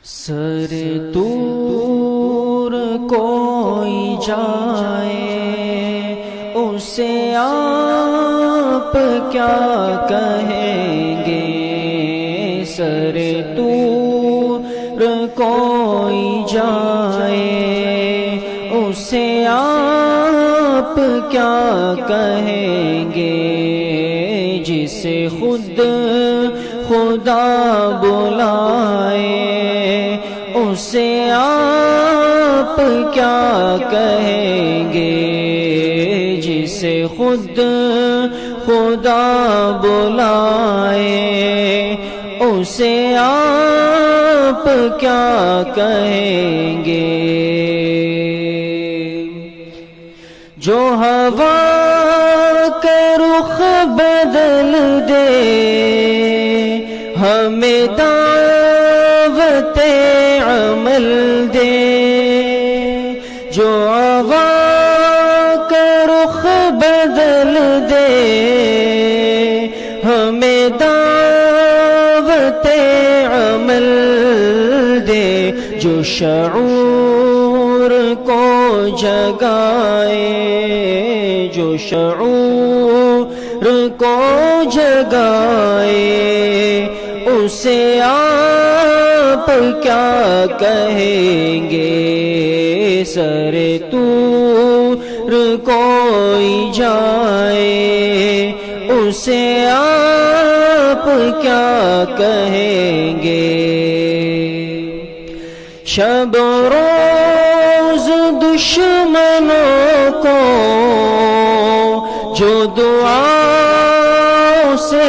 سر دور کوئی جائے اسے آپ کیا کہیں گے، سر دور کوئی جائے اسے آپ کیا کہیں گے، جسے خود خدا بلائے اسے آپ کیا کہیں گے، جسے خود خدا بلائے اسے آپ کیا کہیں گے۔ جو ہوا کے رخ بدل دے ہمیں دعوت عمل دے، جو ہوا کے رخ بدل دے ہمیں دعوت عمل دے، جو شعور کو جگائے، جو شعور کو جگائے اسے آپ کیا کہیں گے، سر طور کوئی جائے اسے آپ کیا کہیں گے۔ شب روز دشمنوں کو جو دعاؤں سے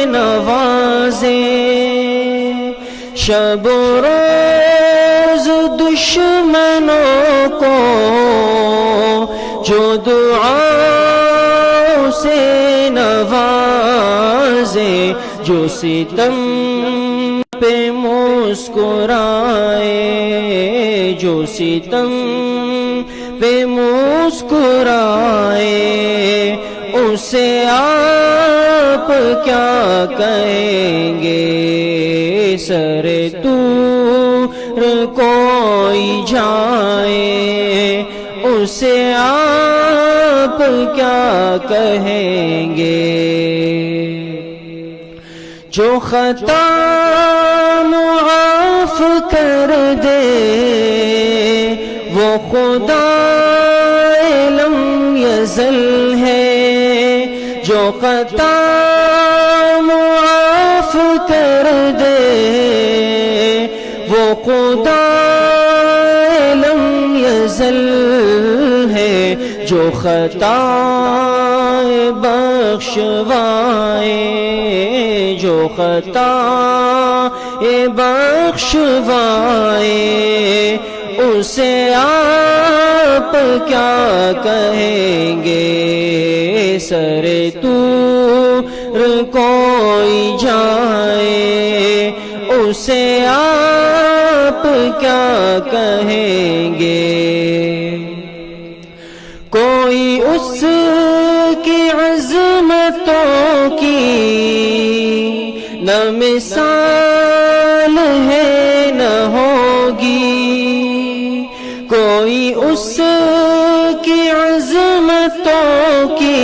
نوازے، شب روز دشمنوں کو جو دعاؤں سے نوازے، جو ستم پہ مسکرائے، جو ستم پہ مسکرائے اسے آپ کیا کہیں گے، سر طور کوئی جائے اسے آپ کیا کہیں گے۔ جو خطا معاف کر دے وہ خدا لم یزل ہے، جو خطا معاف کر دے وہ خدا لم یزل ہے، جو خطا بخشوائے، جو خطا بخشوائے اسے آپ کیا کہیں گے، سر طور کوئی جائے اسے آپ کیا کہیں گے۔ کوئی اس کی عظمتوں کی نہ مثال ہے نہ ہوگی، کوئی اس کی عظمتوں کی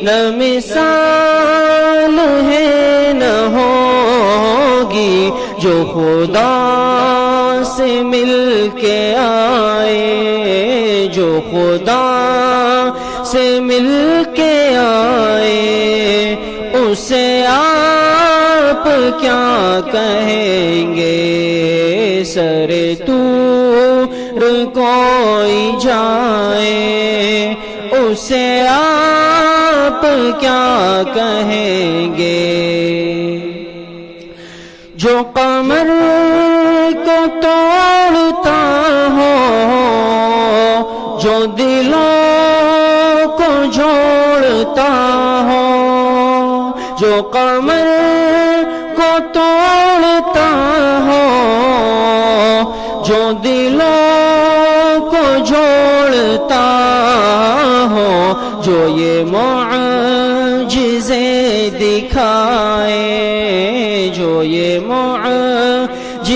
نہ مثال ہے نہ ہوگی، جو خدا سے مل کے آئے، جو خدا سے مل کے آئے اسے آپ کیا کہیں گے، سر طور کوئی جائے اسے آپ کیا کہیں گے۔ جو قمر کو توڑتا ہو، جو دلوں کو جوڑتا ہو، جو قمر کو توڑتا ہو، جو دلوں کو جوڑتا ہو، جو یہ معجزے دکھائے، جو یہ معجزے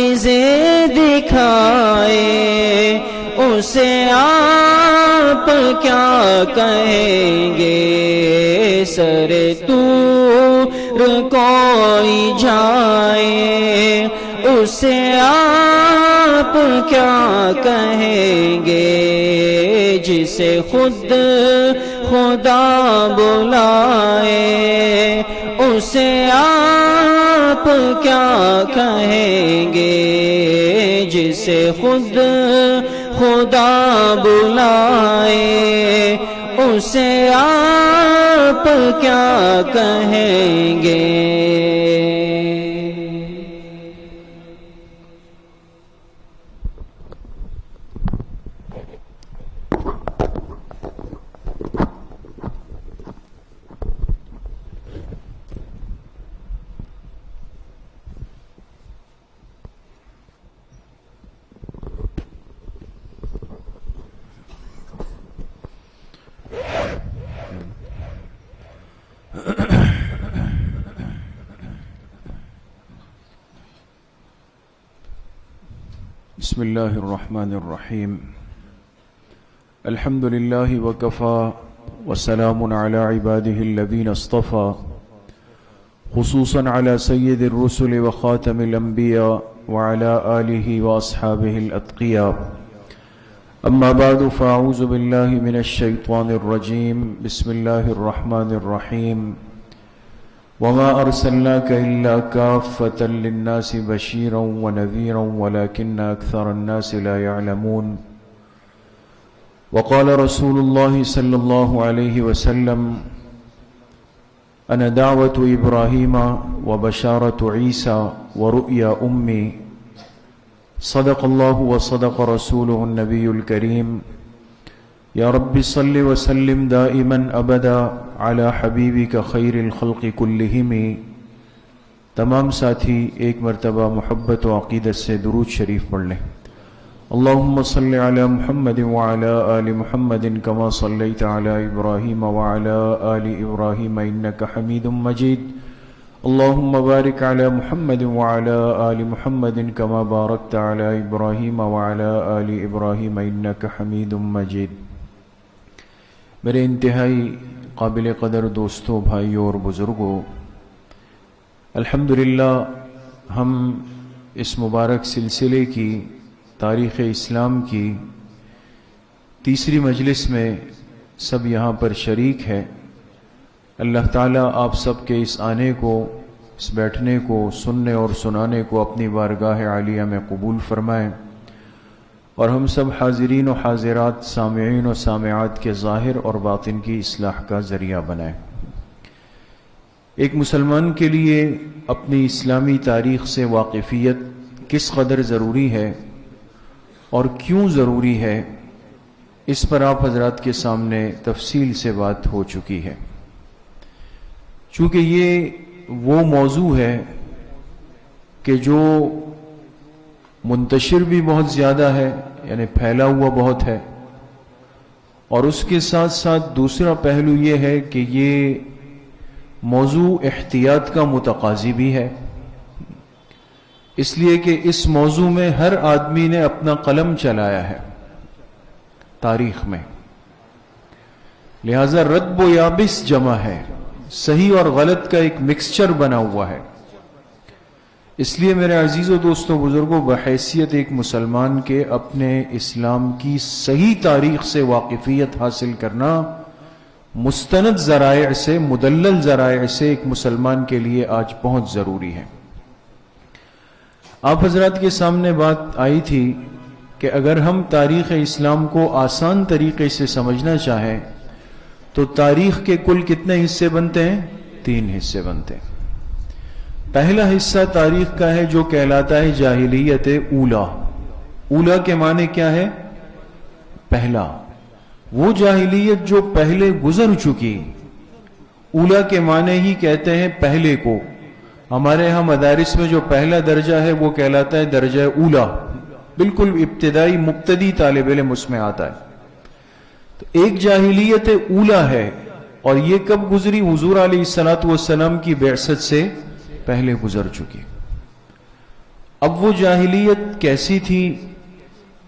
دکھائے اسے آپ کیا کہیں گے، سر طور کوئی جائے اسے آپ کیا کہیں گے، جسے خود خدا بلائے اسے آپ کیا کہیں گے، جسے خود خدا بلائے اسے آپ کیا کہیں گے۔ بسم الله الرحمن الرحيم الحمد لله وكفى وسلام على عباده الذين اصطفى خصوصا على سيد الرسل وخاتم الأنبياء وعلى آله وأصحابه الأتقياء أما بعد فأعوذ بالله من الشيطان الرجيم بسم الله الرحمن الرحيم وما أرسلناك إلا كافة للناس بشيرا ونذيرا ولكن أكثر الناس لا يعلمون وقال رسول الله صلى الله عليه وسلم أنا دعوة إبراهيم وبشارة عيسى ورؤيا أمي صدق الله وصدق رسوله النبي الكريم یا رب صل وسلم دائما ابدا علی حبیبک خیر الخلق کلہم۔ تمام ساتھی ایک مرتبہ محبت و عقیدت سے درود شریف پڑھ لیں۔ اللہم صل علی محمد وعلی آل محمد کما صلیت علی ابراہیم وعلی آل ابراہیم انک حمید مجید۔ اللہم بارک علی محمد وعلی آل محمد کما بارکت علی ابراہیم وعلی آل ابراہیم انک حمید مجید۔ میرے انتہائی قابل قدر دوستوں، بھائیوں اور بزرگوں، الحمدللہ ہم اس مبارک سلسلے کی تاریخ اسلام کی تیسری مجلس میں سب یہاں پر شریک ہے۔ اللہ تعالیٰ آپ سب کے اس آنے کو، اس بیٹھنے کو، سننے اور سنانے کو اپنی بارگاہ عالیہ میں قبول فرمائیں، اور ہم سب حاضرین و حاضرات، سامعین و سامعات کے ظاہر اور باطن کی اصلاح کا ذریعہ بنائیں۔ ایک مسلمان کے لیے اپنی اسلامی تاریخ سے واقفیت کس قدر ضروری ہے اور کیوں ضروری ہے، اس پر آپ حضرات کے سامنے تفصیل سے بات ہو چکی ہے۔ چونکہ یہ وہ موضوع ہے کہ جو منتشر بھی بہت زیادہ ہے، یعنی پھیلا ہوا بہت ہے، اور اس کے ساتھ ساتھ دوسرا پہلو یہ ہے کہ یہ موضوع احتیاط کا متقاضی بھی ہے، اس لیے کہ اس موضوع میں ہر آدمی نے اپنا قلم چلایا ہے تاریخ میں، لہذا رطب و یابس جمع ہے، صحیح اور غلط کا ایک مکسچر بنا ہوا ہے۔ اس لیے میرے عزیز و دوستوں، بزرگوں، بحیثیت ایک مسلمان کے اپنے اسلام کی صحیح تاریخ سے واقفیت حاصل کرنا مستند ذرائع سے، مدلل ذرائع سے ایک مسلمان کے لیے آج بہت ضروری ہے۔ آپ حضرات کے سامنے بات آئی تھی کہ اگر ہم تاریخ اسلام کو آسان طریقے سے سمجھنا چاہیں تو تاریخ کے کل کتنے حصے بنتے ہیں؟ 3 حصے بنتے ہیں۔ پہلا حصہ تاریخ کا ہے جو کہلاتا ہے جاہلیت اولا۔ اولا کے معنی کیا ہے؟ پہلا، وہ جاہلیت جو پہلے گزر چکی۔ اولا کے معنی ہی کہتے ہیں پہلے کو۔ ہمارے ہاں مدارس میں جو پہلا درجہ ہے وہ کہلاتا ہے درجہ اولا، بالکل ابتدائی مبتدی طالب علم اس میں آتا ہے۔ تو ایک جاہلیت اولا ہے، اور یہ کب گزری؟ حضور علیہ السلام کی بعثت سے پہلے گزر چکی۔ اب وہ جاہلیت کیسی تھی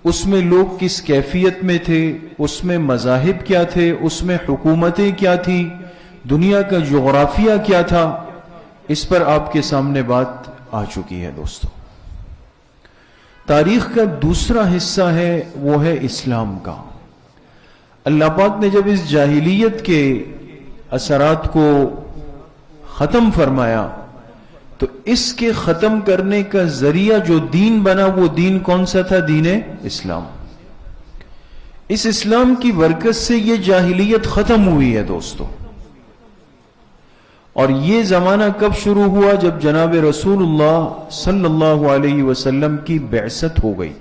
اس میں لوگ کس کیفیت میں تھے، اس میں مذاہب کیا تھے، اس میں حکومتیں کیا تھی، دنیا کا جغرافیہ کیا تھا، اس پر آپ کے سامنے بات آ چکی ہے دوستو۔ تاریخ کا دوسرا حصہ ہے وہ ہے اسلام کا۔ اللہ پاک نے جب اس جاہلیت کے اثرات کو ختم فرمایا تو اس کے ختم کرنے کا ذریعہ جو دین بنا وہ دین کون سا تھا؟ دین اسلام۔ اس اسلام کی برکت سے یہ جاہلیت ختم ہوئی ہے دوستو۔ اور یہ زمانہ کب شروع ہوا؟ جب جناب رسول اللہ صلی اللہ علیہ وسلم کی بعثت ہو گئی۔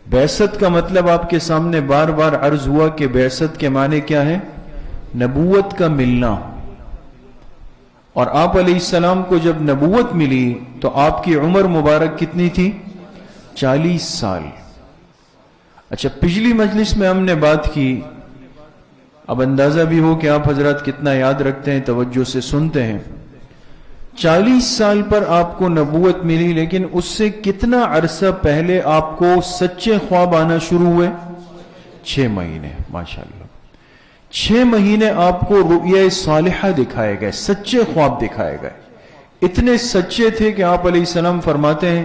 بعثت کا مطلب آپ کے سامنے بار بار عرض ہوا کہ بعثت کے معنی کیا ہے؟ نبوت کا ملنا۔ اور آپ علیہ السلام کو جب نبوت ملی تو آپ کی عمر مبارک کتنی تھی؟ 40 سال۔ اچھا، پچھلی مجلس میں ہم نے بات کی، اب اندازہ بھی ہو کہ آپ حضرات کتنا یاد رکھتے ہیں، توجہ سے سنتے ہیں۔ 40 سال پر آپ کو نبوت ملی، لیکن اس سے کتنا عرصہ پہلے آپ کو سچے خواب آنا شروع ہوئے؟ 6 مہینے۔ ماشاءاللہ 6 مہینے آپ کو رؤیا صالحہ دکھائے گئے، سچے خواب دکھائے گئے۔ اتنے سچے تھے کہ آپ علیہ السلام فرماتے ہیں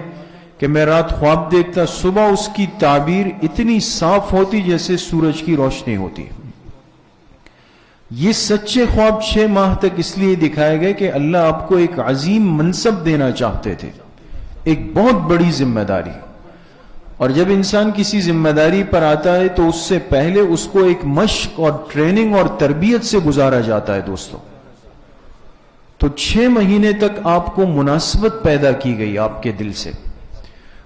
کہ میں رات خواب دیکھتا، صبح اس کی تعبیر اتنی صاف ہوتی جیسے سورج کی روشنی ہوتی۔ یہ سچے خواب 6 ماہ تک اس لیے دکھائے گئے کہ اللہ آپ کو ایک عظیم منصب دینا چاہتے تھے، ایک بہت بڑی ذمہ داری۔ اور جب انسان کسی ذمہ داری پر آتا ہے تو اس سے پہلے اس کو ایک مشق اور ٹریننگ اور تربیت سے گزارا جاتا ہے دوستو۔ تو 6 مہینے تک آپ کو مناسبت پیدا کی گئی آپ کے دل سے،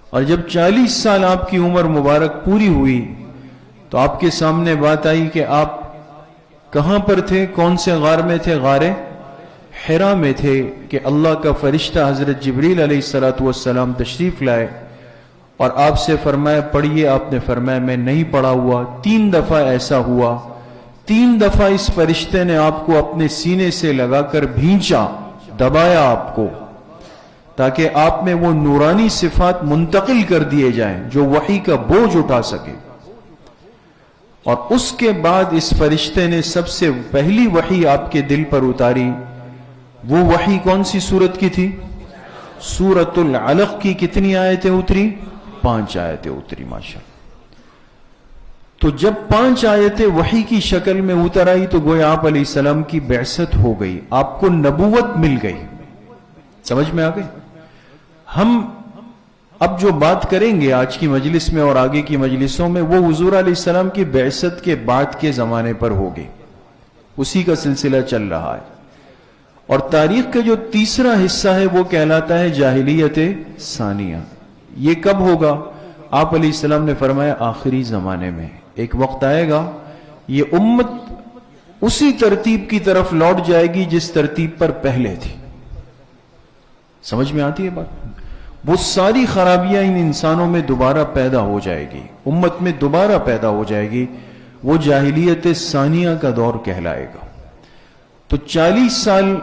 اور جب 40 سال آپ کی عمر مبارک پوری ہوئی تو آپ کے سامنے بات آئی کہ آپ کہاں پر تھے؟ کون سے غار میں تھے؟ غار حرا میں تھے کہ اللہ کا فرشتہ حضرت جبریل علیہ السلام تشریف لائے اور آپ سے فرمایا پڑھیے۔ آپ نے فرمایا میں نہیں پڑھا ہوا۔ 3 دفعہ ایسا ہوا، 3 دفعہ اس فرشتے نے آپ کو اپنے سینے سے لگا کر بھینچا، دبایا آپ کو، تاکہ آپ میں وہ نورانی صفات منتقل کر دیے جائیں جو وحی کا بوجھ اٹھا سکے۔ اور اس کے بعد اس فرشتے نے سب سے پہلی وحی آپ کے دل پر اتاری۔ وہ وحی کون سی سورت کی تھی؟ سورۃ العلق کی کتنی آیتیں اتری؟ 5 آیتیں اتری۔ ماشاءاللہ۔ تو جب 5 آیتیں وحی کی شکل میں اتر آئی تو گویا آپ علیہ السلام کی بعثت ہو گئی، آپ کو نبوت مل گئی۔ سمجھ میں آ گئی؟ ہم اب جو بات کریں گے آج کی مجلس میں اور آگے کی مجلسوں میں، وہ حضور علیہ السلام کی بعثت کے بعد کے زمانے پر ہوگی، اسی کا سلسلہ چل رہا ہے۔ اور تاریخ کا جو تیسرا حصہ ہے وہ کہلاتا ہے جاہلیت ثانیہ۔ یہ کب ہوگا؟ آپ علیہ السلام نے فرمایا آخری زمانے میں ایک وقت آئے گا، یہ امت اسی ترتیب کی طرف لوٹ جائے گی جس ترتیب پر پہلے تھی۔ سمجھ میں آتی ہے بات؟ وہ ساری خرابیاں ان انسانوں میں دوبارہ پیدا ہو جائے گی، امت میں دوبارہ پیدا ہو جائے گی، وہ جاہلیت ثانیہ کا دور کہلائے گا۔ تو 40 سال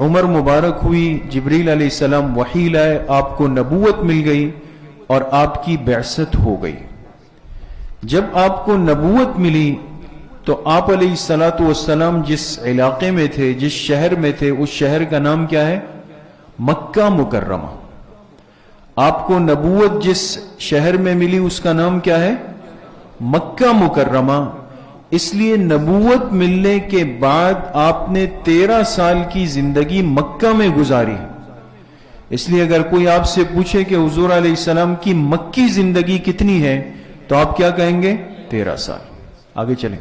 عمر مبارک ہوئی، جبریل علیہ السلام وحی لائے، آپ کو نبوت مل گئی اور آپ کی بعثت ہو گئی۔ جب آپ کو نبوت ملی تو آپ علیہ السلام جس علاقے میں تھے، جس شہر میں تھے، اس شہر کا نام کیا ہے؟ مکہ مکرمہ۔ آپ کو نبوت جس شہر میں ملی اس کا نام کیا ہے؟ مکہ مکرمہ۔ اس لیے نبوت ملنے کے بعد آپ نے 13 سال کی زندگی مکہ میں گزاری۔ اس لیے اگر کوئی آپ سے پوچھے کہ حضور علیہ السلام کی مکی زندگی کتنی ہے تو آپ کیا کہیں گے؟ 13 سال۔ آگے چلیں۔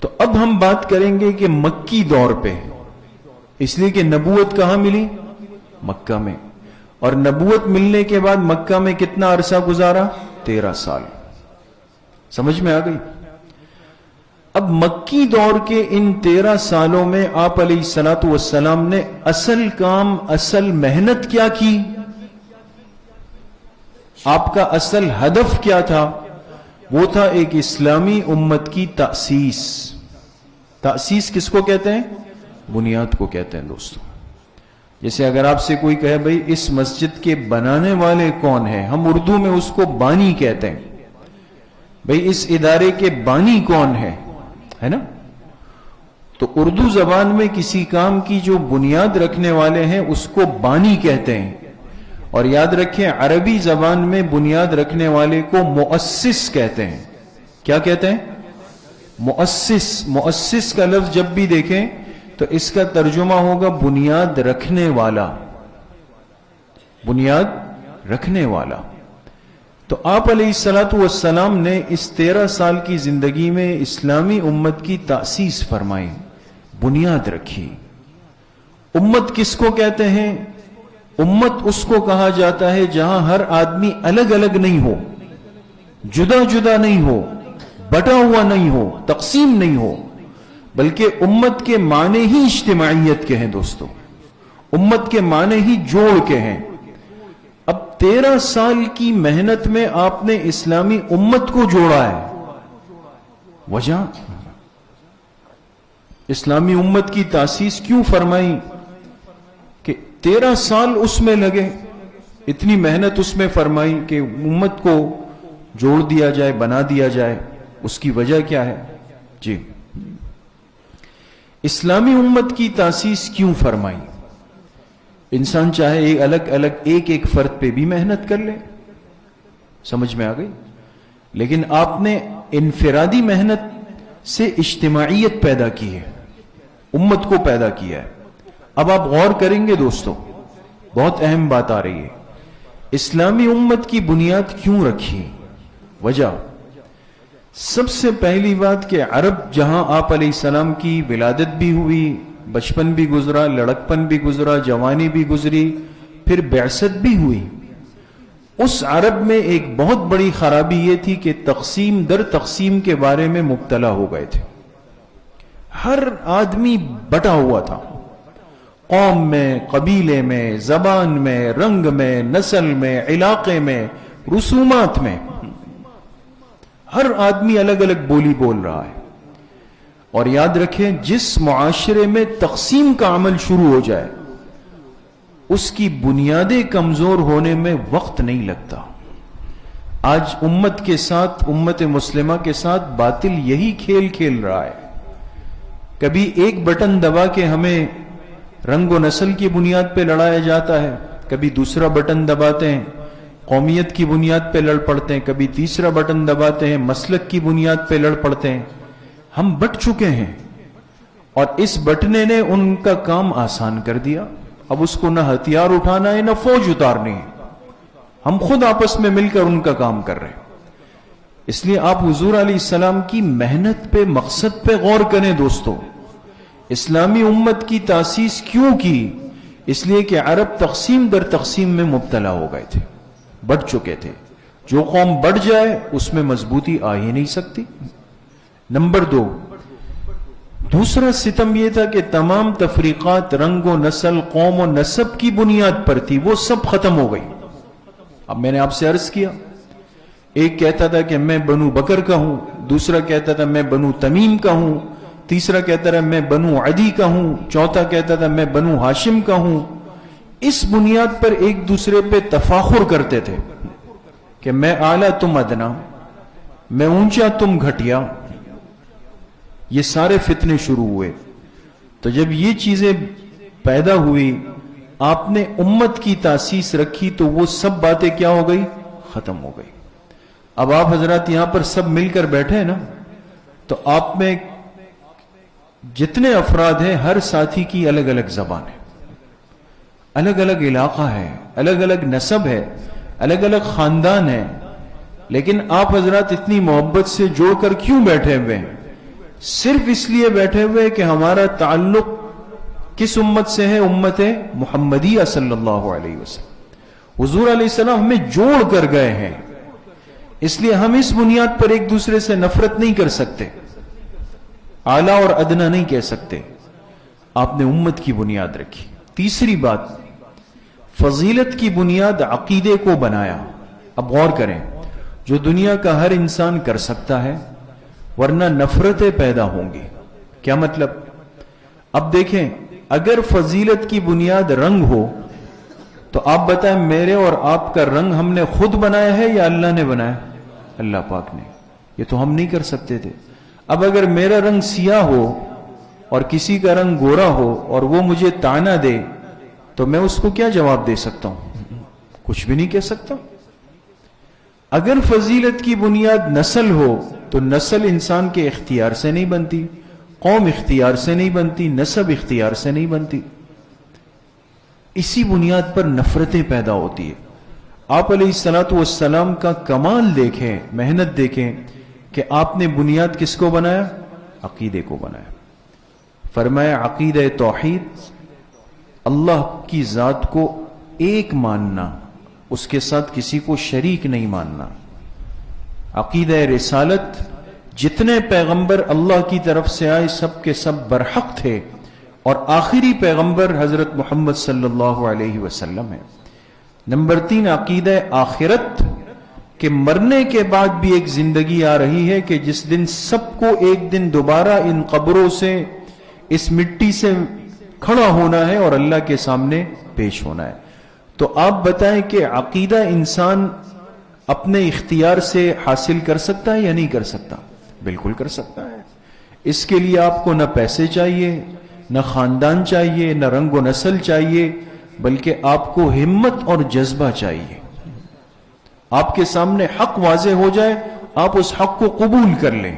تو اب ہم بات کریں گے کہ مکی دور پہ، اس لیے کہ نبوت کہاں ملی؟ مکہ میں۔ اور نبوت ملنے کے بعد مکہ میں کتنا عرصہ گزارا؟ 13 سال۔ سمجھ میں آ گئی؟ اب مکی دور کے ان 13 سالوں میں آپ علیہ السلام نے اصل کام، اصل محنت کیا کی؟ آپ کا اصل ہدف کیا تھا؟ وہ تھا ایک اسلامی امت کی تأسیس۔ تأسیس کس کو کہتے ہیں؟ بنیاد کو کہتے ہیں دوستو۔ جیسے اگر آپ سے کوئی کہے بھئی اس مسجد کے بنانے والے کون ہیں، ہم اردو میں اس کو بانی کہتے ہیں، بھئی اس ادارے کے بانی کون ہے نا؟ تو اردو زبان میں کسی کام کی جو بنیاد رکھنے والے ہیں اس کو بانی کہتے ہیں، اور یاد رکھیں عربی زبان میں بنیاد رکھنے والے کو مؤسس کہتے ہیں۔ کیا کہتے ہیں؟ مؤسس۔ مؤسس کا لفظ جب بھی دیکھیں تو اس کا ترجمہ ہوگا بنیاد رکھنے والا، بنیاد رکھنے والا۔ تو آپ علیہ السلام نے اس 13 سال کی زندگی میں اسلامی امت کی تاسیس فرمائی، بنیاد رکھی۔ امت کس کو کہتے ہیں؟ امت اس کو کہا جاتا ہے جہاں ہر آدمی الگ الگ نہیں ہو، جدا جدا نہیں ہو، بٹا ہوا نہیں ہو، تقسیم نہیں ہو، بلکہ امت کے معنی ہی اجتماعیت کے ہیں دوستو، امت کے معنی ہی جوڑ کے ہیں۔ اب 13 سال کی محنت میں آپ نے اسلامی امت کو جوڑا ہے۔ وجہ اسلامی امت کی تاسیس کیوں فرمائی کہ 13 سال اس میں لگے، اتنی محنت اس میں فرمائی کہ امت کو جوڑ دیا جائے، بنا دیا جائے۔ اس کی وجہ کیا ہے؟ جی، اسلامی امت کی تاسیس کیوں فرمائی؟ انسان چاہے الگ الگ ایک فرد پہ بھی محنت کر لے، سمجھ میں آ گئی، لیکن آپ نے انفرادی محنت سے اجتماعیت پیدا کی ہے، امت کو پیدا کیا ہے۔ اب آپ غور کریں گے دوستو، بہت اہم بات آ رہی ہے، اسلامی امت کی بنیاد کیوں رکھی؟ وجہ سب سے پہلی بات کہ عرب جہاں آپ علیہ السلام کی ولادت بھی ہوئی، بچپن بھی گزرا، لڑکپن بھی گزرا، جوانی بھی گزری، پھر بعثت بھی ہوئی، اس عرب میں ایک بہت بڑی خرابی یہ تھی کہ تقسیم در تقسیم کے بارے میں مبتلا ہو گئے تھے۔ ہر آدمی بٹا ہوا تھا، قوم میں، قبیلے میں، زبان میں، رنگ میں، نسل میں، علاقے میں، رسومات میں، ہر آدمی الگ الگ بولی بول رہا ہے۔ اور یاد رکھیں جس معاشرے میں تقسیم کا عمل شروع ہو جائے اس کی بنیادیں کمزور ہونے میں وقت نہیں لگتا۔ آج امت کے ساتھ، امت مسلمہ کے ساتھ باطل یہی کھیل کھیل رہا ہے، کبھی ایک بٹن دبا کے ہمیں رنگ و نسل کی بنیاد پہ لڑایا جاتا ہے، کبھی دوسرا بٹن دباتے ہیں قومیت کی بنیاد پہ لڑ پڑتے ہیں، کبھی تیسرا بٹن دباتے ہیں مسلک کی بنیاد پہ لڑ پڑتے ہیں۔ ہم بٹ چکے ہیں اور اس بٹنے نے ان کا کام آسان کر دیا۔ اب اس کو نہ ہتھیار اٹھانا ہے نہ فوج اتارنی ہے، ہم خود آپس میں مل کر ان کا کام کر رہے ہیں۔ اس لیے آپ حضور علیہ السلام کی محنت پہ، مقصد پہ غور کریں دوستو۔ اسلامی امت کی تاسیس کیوں کی؟ اس لیے کہ عرب تقسیم در تقسیم میں مبتلا ہو گئے تھے، بڑھ چکے تھے۔ جو قوم بڑھ جائے اس میں مضبوطی آ ہی نہیں سکتی۔ نمبر 2، دوسرا ستم یہ تھا کہ تمام تفریقات رنگ و نسل، قوم و نسب کی بنیاد پر تھی، وہ سب ختم ہو گئی۔ اب میں نے آپ سے عرض کیا، ایک کہتا تھا کہ میں بنو بکر کا ہوں، دوسرا کہتا تھا میں بنو تمیم کا ہوں، تیسرا کہتا تھا میں بنو عدی کا ہوں، چوتھا کہتا تھا میں بنو ہاشم کا ہوں۔ اس بنیاد پر ایک دوسرے پہ تفاخر کرتے تھے کہ میں اعلیٰ تم ادنا، میں اونچا تم گھٹیا۔ یہ سارے فتنے شروع ہوئے۔ تو جب یہ چیزیں پیدا ہوئی، آپ نے امت کی تاسیس رکھی تو وہ سب باتیں کیا ہو گئی؟ ختم ہو گئی۔ اب آپ حضرات یہاں پر سب مل کر بیٹھے ہیں نا، تو آپ میں جتنے افراد ہیں ہر ساتھی کی الگ الگ زبان ہے، الگ الگ علاقہ ہے، الگ الگ نسب ہے، الگ الگ خاندان ہے، لیکن آپ حضرات اتنی محبت سے جوڑ کر کیوں بیٹھے ہوئے ہیں؟ صرف اس لیے بیٹھے ہوئے کہ ہمارا تعلق کس امت سے ہے؟ امت محمدیہ صلی اللہ علیہ وسلم۔ حضور علیہ السلام ہمیں جوڑ کر گئے ہیں، اس لیے ہم اس بنیاد پر ایک دوسرے سے نفرت نہیں کر سکتے، اعلیٰ اور ادنا نہیں کہہ سکتے۔ آپ نے امت کی بنیاد رکھی۔ تیسری بات، فضیلت کی بنیاد عقیدے کو بنایا۔ اب غور کریں، جو دنیا کا ہر انسان کر سکتا ہے، ورنہ نفرتیں پیدا ہوں گی۔ کیا مطلب؟ اب دیکھیں، اگر فضیلت کی بنیاد رنگ ہو تو آپ بتائیں میرے اور آپ کا رنگ ہم نے خود بنایا ہے یا اللہ نے بنایا؟ اللہ پاک نے. یہ تو ہم نہیں کر سکتے تھے. اب اگر میرا رنگ سیاہ ہو اور کسی کا رنگ گورا ہو اور وہ مجھے طعنہ دے تو میں اس کو کیا جواب دے سکتا ہوں؟ کچھ بھی نہیں کہہ سکتا. اگر فضیلت کی بنیاد نسل ہو تو نسل انسان کے اختیار سے نہیں بنتی، قوم اختیار سے نہیں بنتی، نسب اختیار سے نہیں بنتی. اسی بنیاد پر نفرتیں پیدا ہوتی ہیں. آپ علیہ الصلوۃ والسلام کا کمال دیکھیں، محنت دیکھیں کہ آپ نے بنیاد کس کو بنایا؟ عقیدے کو بنایا. فرمایا عقیدہ توحید، اللہ کی ذات کو ایک ماننا، اس کے ساتھ کسی کو شریک نہیں ماننا. عقیدہ رسالت، جتنے پیغمبر اللہ کی طرف سے آئے سب کے سب برحق تھے اور آخری پیغمبر حضرت محمد صلی اللہ علیہ وسلم ہے. نمبر 3 عقیدہ آخرت، کہ مرنے کے بعد بھی ایک زندگی آ رہی ہے کہ جس دن سب کو ایک دن دوبارہ ان قبروں سے، اس مٹی سے کھڑا ہونا ہے اور اللہ کے سامنے پیش ہونا ہے. تو آپ بتائیں کہ عقیدہ انسان اپنے اختیار سے حاصل کر سکتا ہے یا نہیں کر سکتا؟ بالکل کر سکتا ہے. اس کے لیے آپ کو نہ پیسے چاہیے، نہ خاندان چاہیے، نہ رنگ و نسل چاہیے، بلکہ آپ کو ہمت اور جذبہ چاہیے. آپ کے سامنے حق واضح ہو جائے، آپ اس حق کو قبول کر لیں.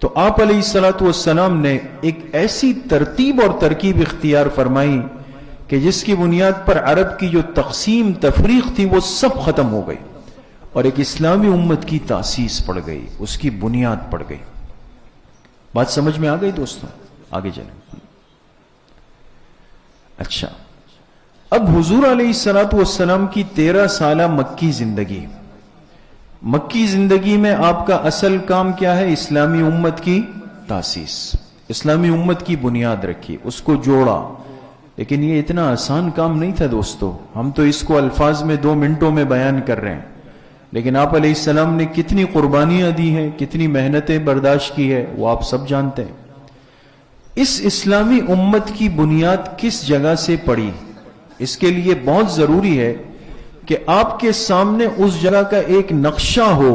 تو آپ علیہ الصلوۃ والسلام نے ایک ایسی ترتیب اور ترکیب اختیار فرمائی کہ جس کی بنیاد پر عرب کی جو تقسیم تفریق تھی وہ سب ختم ہو گئی اور ایک اسلامی امت کی تاسیس پڑ گئی، اس کی بنیاد پڑ گئی. بات سمجھ میں آ گئی دوستوں؟ آگے چلیں. اچھا، اب حضور علیہ الصلوۃ والسلام کی 13 سالہ مکی زندگی. مکی زندگی میں آپ کا اصل کام کیا ہے؟ اسلامی امت کی تاسیس، اسلامی امت کی بنیاد رکھی، اس کو جوڑا. لیکن یہ اتنا آسان کام نہیں تھا دوستو. ہم تو اس کو الفاظ میں 2 منٹوں میں بیان کر رہے ہیں، لیکن آپ علیہ السلام نے کتنی قربانیاں دی ہیں، کتنی محنتیں برداشت کی ہے، وہ آپ سب جانتے ہیں. اس اسلامی امت کی بنیاد کس جگہ سے پڑی؟ اس کے لیے بہت ضروری ہے کہ آپ کے سامنے اس جگہ کا ایک نقشہ ہو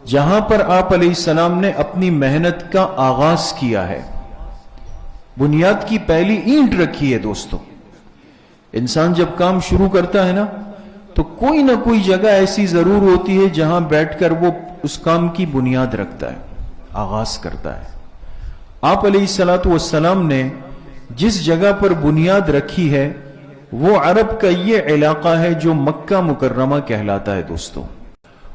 جہاں پر آپ علیہ السلام نے اپنی محنت کا آغاز کیا ہے. بنیاد کی پہلی اینٹ رکھی ہے دوستو. انسان جب کام شروع کرتا ہے نا تو کوئی نہ کوئی جگہ ایسی ضرور ہوتی ہے جہاں بیٹھ کر وہ اس کام کی بنیاد رکھتا ہے، آغاز کرتا ہے. آپ علیہ الصلوۃ والسلام نے جس جگہ پر بنیاد رکھی ہے وہ عرب کا یہ علاقہ ہے جو مکہ مکرمہ کہلاتا ہے دوستو.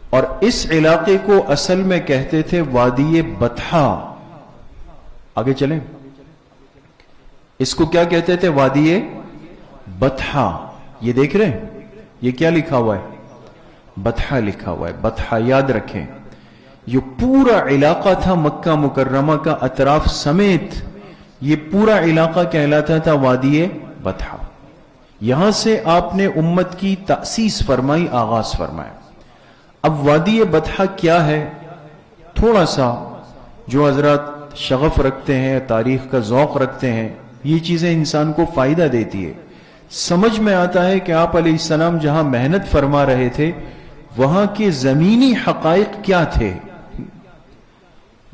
اور اس علاقے کو اصل میں کہتے تھے وادی بطحا. آگے چلیں، اس کو کیا کہتے تھے؟ وادی بطحا. یہ دیکھ رہے ہیں یہ کیا لکھا ہوا ہے؟ بطحا لکھا ہوا ہے. بطحا یاد رکھیں، یہ پورا علاقہ تھا مکہ مکرمہ کا، اطراف سمیت یہ پورا علاقہ کہلاتا تھا وادی بطحا. یہاں سے آپ نے امت کی تأسیس فرمائی، آغاز فرمایا. اب وادی بطحا کیا ہے؟ تھوڑا سا جو حضرات شغف رکھتے ہیں، تاریخ کا ذوق رکھتے ہیں، یہ چیزیں انسان کو فائدہ دیتی ہے. سمجھ میں آتا ہے کہ آپ علیہ السلام جہاں محنت فرما رہے تھے وہاں کے زمینی حقائق کیا تھے.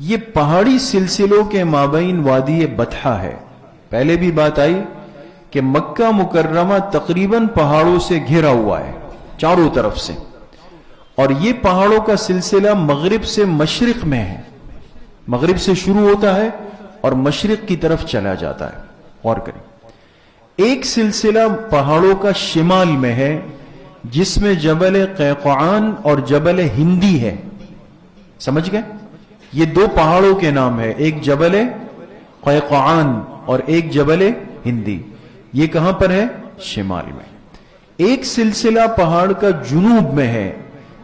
یہ پہاڑی سلسلوں کے مابین وادی بطحا ہے. پہلے بھی بات آئی کہ مکہ مکرمہ تقریباً پہاڑوں سے گھرا ہوا ہے چاروں طرف سے، اور یہ پہاڑوں کا سلسلہ مغرب سے مشرق میں ہے. مغرب سے شروع ہوتا ہے اور مشرق کی طرف چلا جاتا ہے. غور کریں، ایک سلسلہ پہاڑوں کا شمال میں ہے جس میں جبل قیقعان اور جبل ہندی ہے. سمجھ گئے؟ یہ 2 پہاڑوں کے نام ہے، ایک جبل قیقعان اور ایک جبل ہندی. یہ کہاں پر ہے؟ شمال میں. ایک سلسلہ پہاڑ کا جنوب میں ہے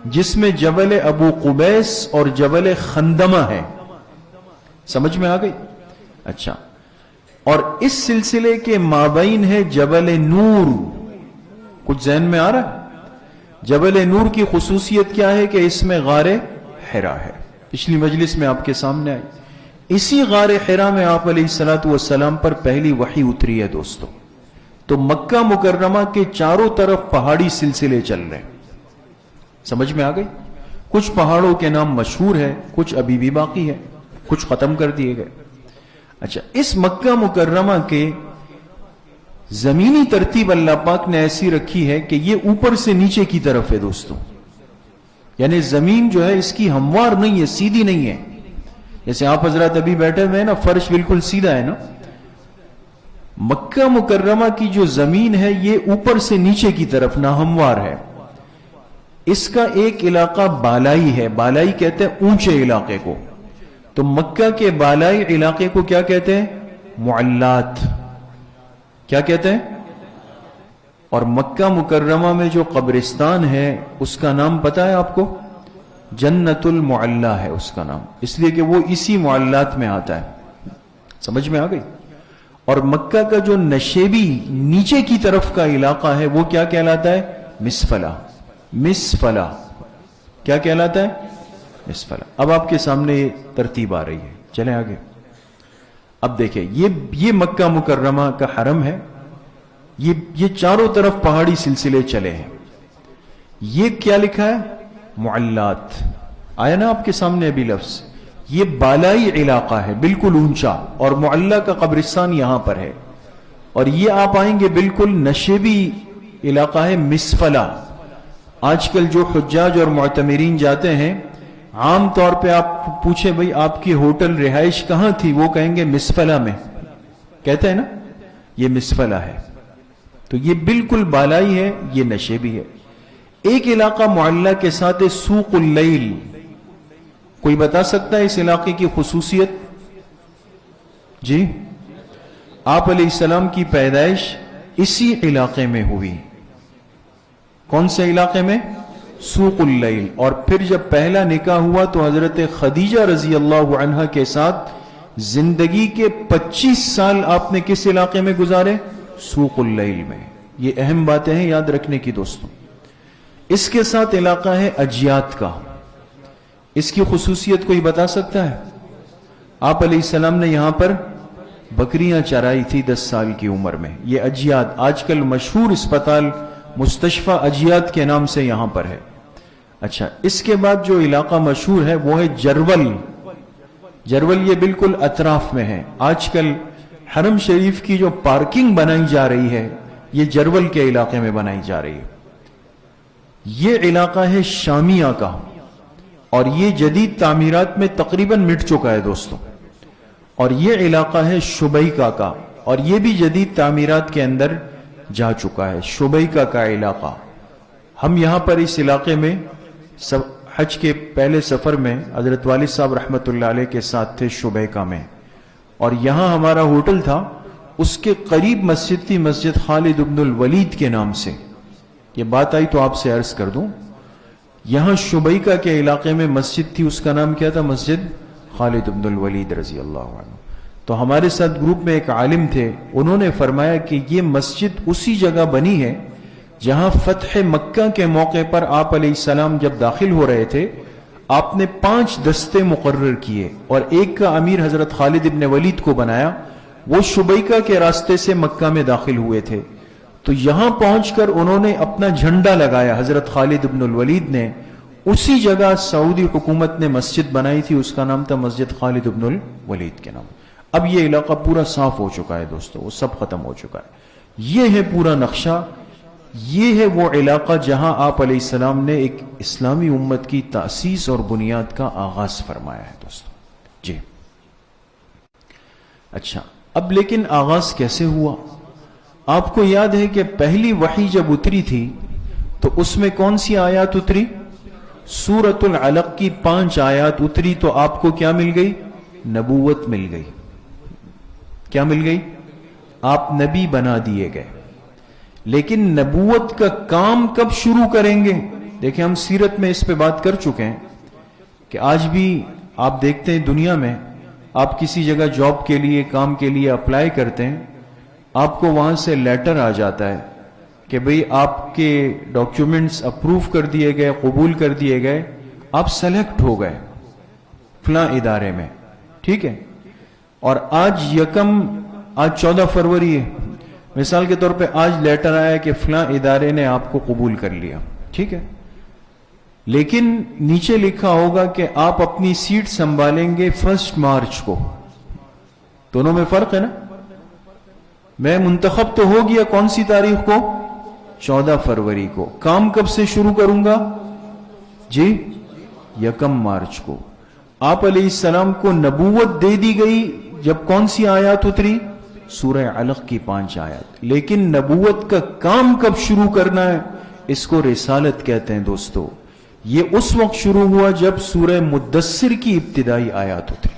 جس میں جبل ابو قبیس اور جبل خندمہ ہے. سمجھ میں آ گئی؟ اچھا، اور اس سلسلے کے مابین ہے جبل نور. کچھ ذہن میں آ رہا ہے؟ جبل نور کی خصوصیت کیا ہے کہ اس میں غار حرا ہے. پچھلی مجلس میں آپ کے سامنے آئی. اسی غار حرا میں آپ علیہ الصلوۃ والسلام پر پہلی وحی اتری ہے دوستو. تو مکہ مکرمہ کے چاروں طرف پہاڑی سلسلے چل رہے ہیں. سمجھ میں آ گئی؟ کچھ پہاڑوں کے نام مشہور ہے، کچھ ابھی بھی باقی ہے، کچھ ختم کر دیے گئے. اچھا، اس مکہ مکرمہ کے زمینی ترتیب اللہ پاک نے ایسی رکھی ہے کہ یہ اوپر سے نیچے کی طرف ہے دوستو. یعنی زمین جو ہے اس کی ہموار نہیں ہے، سیدھی نہیں ہے. جیسے آپ حضرات ابھی بیٹھے ہوئے ہیں نا، فرش بالکل سیدھا ہے نا. مکہ مکرمہ کی جو زمین ہے یہ اوپر سے نیچے کی طرف ناہموار ہے. اس کا ایک علاقہ بالائی ہے، بالائی کہتے ہیں اونچے علاقے کو. تو مکہ کے بالائی علاقے کو کیا کہتے ہیں؟ معلات. کیا کہتے ہیں؟ اور مکہ مکرمہ میں جو قبرستان ہے اس کا نام پتہ ہے آپ کو؟ جنت المعلا ہے اس کا نام، اس لیے کہ وہ اسی معلات میں آتا ہے. سمجھ میں آ گئی؟ اور مکہ کا جو نشیبی نیچے کی طرف کا علاقہ ہے وہ کیا کہلاتا ہے؟ مسفلا. مسفلا کیا کہلاتا ہے؟ مسفلا. اب آپ کے سامنے یہ ترتیب آ رہی ہے، چلیں آگے. اب دیکھیں یہ مکہ مکرمہ کا حرم ہے. یہ چاروں طرف پہاڑی سلسلے چلے ہیں. یہ کیا لکھا ہے؟ معلات. آیا نا آپ کے سامنے ابھی لفظ؟ یہ بالائی علاقہ ہے، بالکل اونچا، اور معلا کا قبرستان یہاں پر ہے. اور یہ آپ آئیں گے بالکل نشیبی علاقہ ہے، مسفلا. آج کل جو حجاج اور معتمرین جاتے ہیں، عام طور پہ آپ پوچھیں بھئی آپ کی ہوٹل رہائش کہاں تھی، وہ کہیں گے مسفلا میں. کہتے ہیں نا، یہ مسفلا ہے. تو یہ بالکل بالائی ہے، یہ نشیبی ہے. ایک علاقہ معلا کے ساتھ ہے سوق اللیل. کوئی بتا سکتا ہے اس علاقے کی خصوصیت؟ جی، آپ علیہ السلام کی پیدائش اسی علاقے میں ہوئی. کون سے علاقے میں؟ سوق اللیل. اور پھر جب پہلا نکاح ہوا تو حضرت خدیجہ رضی اللہ عنہا کے ساتھ زندگی کے 25 سال آپ نے کس علاقے میں گزارے؟ سوق اللیل میں. یہ اہم باتیں ہیں یاد رکھنے کی دوستوں. اس کے ساتھ علاقہ ہے اجیات کا. اس کی خصوصیت کوئی بتا سکتا ہے؟ آپ علیہ السلام نے یہاں پر بکریاں چرائی تھی 10 سال کی عمر میں. یہ اجیات آج کل مشہور اسپتال مستشفى اجیات کے نام سے یہاں پر ہے. اچھا، اس کے بعد جو علاقہ مشہور ہے وہ ہے جرول. جرول یہ بالکل اطراف میں ہے. آج کل حرم شریف کی جو پارکنگ بنائی جا رہی ہے یہ جرول کے علاقے میں بنائی جا رہی ہے. یہ علاقہ ہے شامیہ کا، اور یہ جدید تعمیرات میں تقریباً مٹ چکا ہے دوستوں. اور یہ علاقہ ہے شبیکہ کا، اور یہ بھی جدید تعمیرات کے اندر جا چکا ہے. شبیکہ کا علاقہ، ہم یہاں پر اس علاقے میں حج کے پہلے سفر میں حضرت والد صاحب رحمت اللہ علیہ کے ساتھ تھے شبیکہ میں، اور یہاں ہمارا ہوٹل تھا. اس کے قریب مسجد تھی، مسجد خالد ابن الولید کے نام سے. یہ بات آئی تو آپ سے عرض کر دوں، یہاں شبیکہ کے علاقے میں مسجد تھی، اس کا نام کیا تھا؟ مسجد خالد ابن الولید رضی اللہ عنہ. تو ہمارے ساتھ گروپ میں ایک عالم تھے، انہوں نے فرمایا کہ یہ مسجد اسی جگہ بنی ہے جہاں فتح مکہ کے موقع پر آپ علیہ السلام جب داخل ہو رہے تھے آپ نے 5 دستے مقرر کیے، اور ایک کا امیر حضرت خالد ابن ولید کو بنایا. وہ شبیکہ کے راستے سے مکہ میں داخل ہوئے تھے. تو یہاں پہنچ کر انہوں نے اپنا جھنڈا لگایا، حضرت خالد ابن الولید نے. اسی جگہ سعودی حکومت نے مسجد بنائی تھی، اس کا نام تھا مسجد خالد ابن الولید کے نام. اب یہ علاقہ پورا صاف ہو چکا ہے دوستو، وہ سب ختم ہو چکا ہے. یہ ہے پورا نقشہ. یہ ہے وہ علاقہ جہاں آپ علیہ السلام نے ایک اسلامی امت کی تاسیس اور بنیاد کا آغاز فرمایا ہے دوستو. جی اچھا، اب لیکن آغاز کیسے ہوا؟ آپ کو یاد ہے کہ پہلی وحی جب اتری تھی تو اس میں کون سی آیات اتری؟ سورۃ العلق کی 5 آیات اتری. تو آپ کو کیا مل گئی؟ نبوت مل گئی. کیا مل گئی؟ آپ نبی بنا دیے گئے. لیکن نبوت کا کام کب شروع کریں گے؟ دیکھیں، ہم سیرت میں اس پہ بات کر چکے ہیں کہ آج بھی آپ دیکھتے ہیں دنیا میں، آپ کسی جگہ جاب کے لیے، کام کے لیے اپلائی کرتے ہیں، آپ کو وہاں سے لیٹر آ جاتا ہے کہ بھئی آپ کے ڈاکیومنٹس اپروو کر دیے گئے، قبول کر دیے گئے، آپ سلیکٹ ہو گئے فلاں ادارے میں. ٹھیک ہے، اور آج 14 فروری ہے، مثال کے طور پہ آج لیٹر آیا کہ فلاں ادارے نے آپ کو قبول کر لیا، ٹھیک ہے، لیکن نیچے لکھا ہوگا کہ آپ اپنی سیٹ سنبھالیں گے 1 مارچ کو. دونوں میں فرق ہے نا. میں منتخب تو ہو گیا کون سی تاریخ کو؟ 14 فروری کو. کام کب سے شروع کروں گا؟ جی 1 مارچ کو. آپ علیہ السلام کو نبوت دے دی گئی جب کون سی آیات اتری؟ سورہ علق کی 5 آیات. لیکن نبوت کا کام کب شروع کرنا ہے؟ اس کو رسالت کہتے ہیں دوستو. یہ اس وقت شروع ہوا جب سورہ مدثر کی ابتدائی آیات اتری.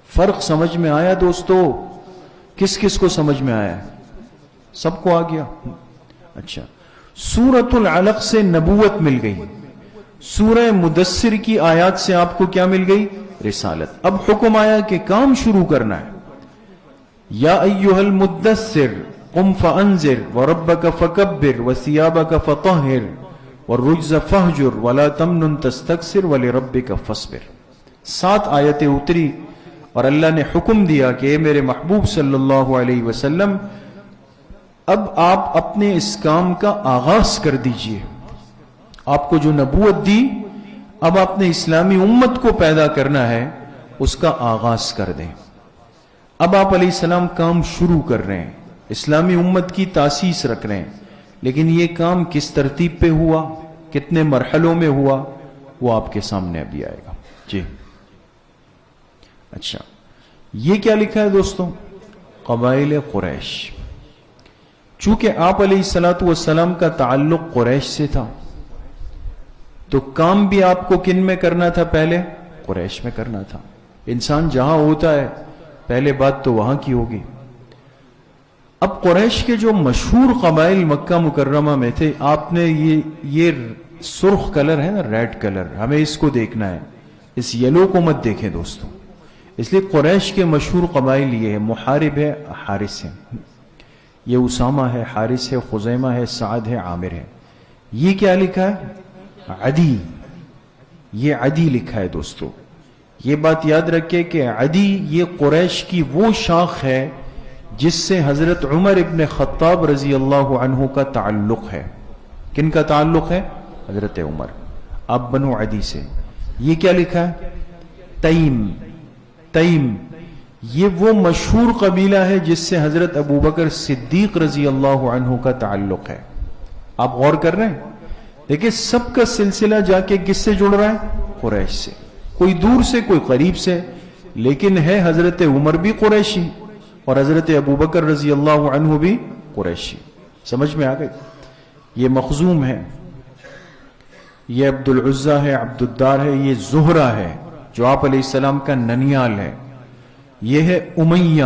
فرق سمجھ میں آیا دوستو؟ کس کس کو سمجھ میں آیا؟ سب کو آ گیا؟ اچھا. سورۃ العلق سے نبوت مل گئی، سورہ مدثر کی آیات سے آپ کو کیا مل گئی؟ رسالت. اب حکم آیا کہ کام شروع کرنا ہے. یا ایھا المدثر قم فانذر وربک فکبر وثیابک فطہر والرجز فہجر ولا تمنن تستکثر ولربک فاصبر. 7 آیتیں اتری اور اللہ نے حکم دیا کہ اے میرے محبوب صلی اللہ علیہ وسلم اب آپ اپنے اس کام کا آغاز کر دیجئے. آپ کو جو نبوت دی، اب آپ نے اسلامی امت کو پیدا کرنا ہے، اس کا آغاز کر دیں. اب آپ علیہ السلام کام شروع کر رہے ہیں، اسلامی امت کی تاسیس رکھ رہے ہیں. لیکن یہ کام کس ترتیب پہ ہوا، کتنے مرحلوں میں ہوا، وہ آپ کے سامنے ابھی آئے گا. جی اچھا، یہ کیا لکھا ہے دوستوں؟ قبائل قریش. چونکہ آپ علیہ السلام کا تعلق قریش سے تھا، تو کام بھی آپ کو کن میں کرنا تھا؟ پہلے قریش میں کرنا تھا. انسان جہاں ہوتا ہے پہلے بات تو وہاں کی ہوگی. اب قریش کے جو مشہور قبائل مکہ مکرمہ میں تھے، آپ نے یہ سرخ کلر ہے نا، ریڈ کلر، ہمیں اس کو دیکھنا ہے، اس یلو کو مت دیکھیں دوستوں. اس لیے قریش کے مشہور قبائل یہ ہے. محارب ہے، حارث ہے، یہ اسامہ ہے، حارث ہے، خزیمہ ہے، سعد ہے، عامر ہے. یہ کیا لکھا ہے؟ عدی. یہ عدی لکھا ہے دوستو. یہ بات یاد رکھے کہ عدی یہ قریش کی وہ شاخ ہے جس سے حضرت عمر ابن خطاب رضی اللہ عنہ کا تعلق ہے. کن کا تعلق ہے؟ حضرت عمر. آپ بنو عدی سے. یہ کیا لکھا ہے؟ تیم. تیم یہ وہ مشہور قبیلہ ہے جس سے حضرت ابو بکر صدیق رضی اللہ عنہ کا تعلق ہے. آپ غور کر رہے ہیں؟ دیکھیں سب کا سلسلہ جا کے کس سے جڑ رہا ہے؟ قریش سے. کوئی دور سے، کوئی قریب سے، لیکن ہے حضرت عمر بھی قریشی اور حضرت ابو بکر رضی اللہ عنہ بھی قریشی. سمجھ میں آ گئی؟ یہ مخزوم ہے، یہ عبد العزہ ہے، عبد الدار ہے، یہ زہرہ ہے جو آپ علیہ السلام کا ننیال ہے، یہ ہے امیہ،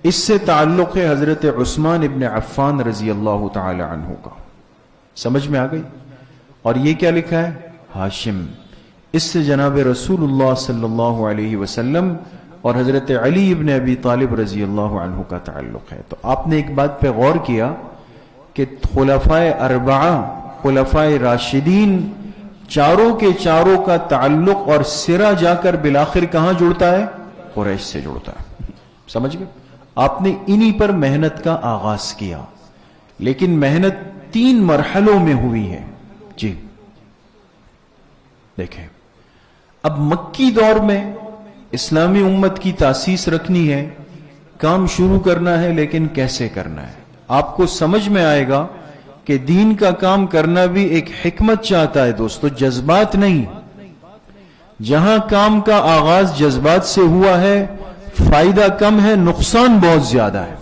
اس سے تعلق ہے حضرت عثمان ابن عفان رضی اللہ تعالی عنہ کا. سمجھ میں آ گئی؟ اور یہ کیا لکھا ہے؟ ہاشم. اس سے جناب رسول اللہ صلی اللہ علیہ وسلم اور حضرت علی ابن ابی طالب رضی اللہ عنہ کا تعلق ہے. تو آپ نے ایک بات پہ غور کیا کہ خلفائے اربعہ، خلفائے راشدین، چاروں کے چاروں کا تعلق اور سرا جا کر بالآخر کہاں جڑتا ہے؟ قریش سے جڑتا ہے. سمجھ گئے؟ آپ نے انہی پر محنت کا آغاز کیا، لیکن محنت 3 مرحلوں میں ہوئی ہے. جی دیکھیں، اب مکی دور میں اسلامی امت کی تاسیس رکھنی ہے، کام شروع کرنا ہے، لیکن کیسے کرنا ہے؟ آپ کو سمجھ میں آئے گا کہ دین کا کام کرنا بھی ایک حکمت چاہتا ہے دوستو، جذبات نہیں. جہاں کام کا آغاز جذبات سے ہوا ہے، فائدہ کم ہے، نقصان بہت زیادہ ہے.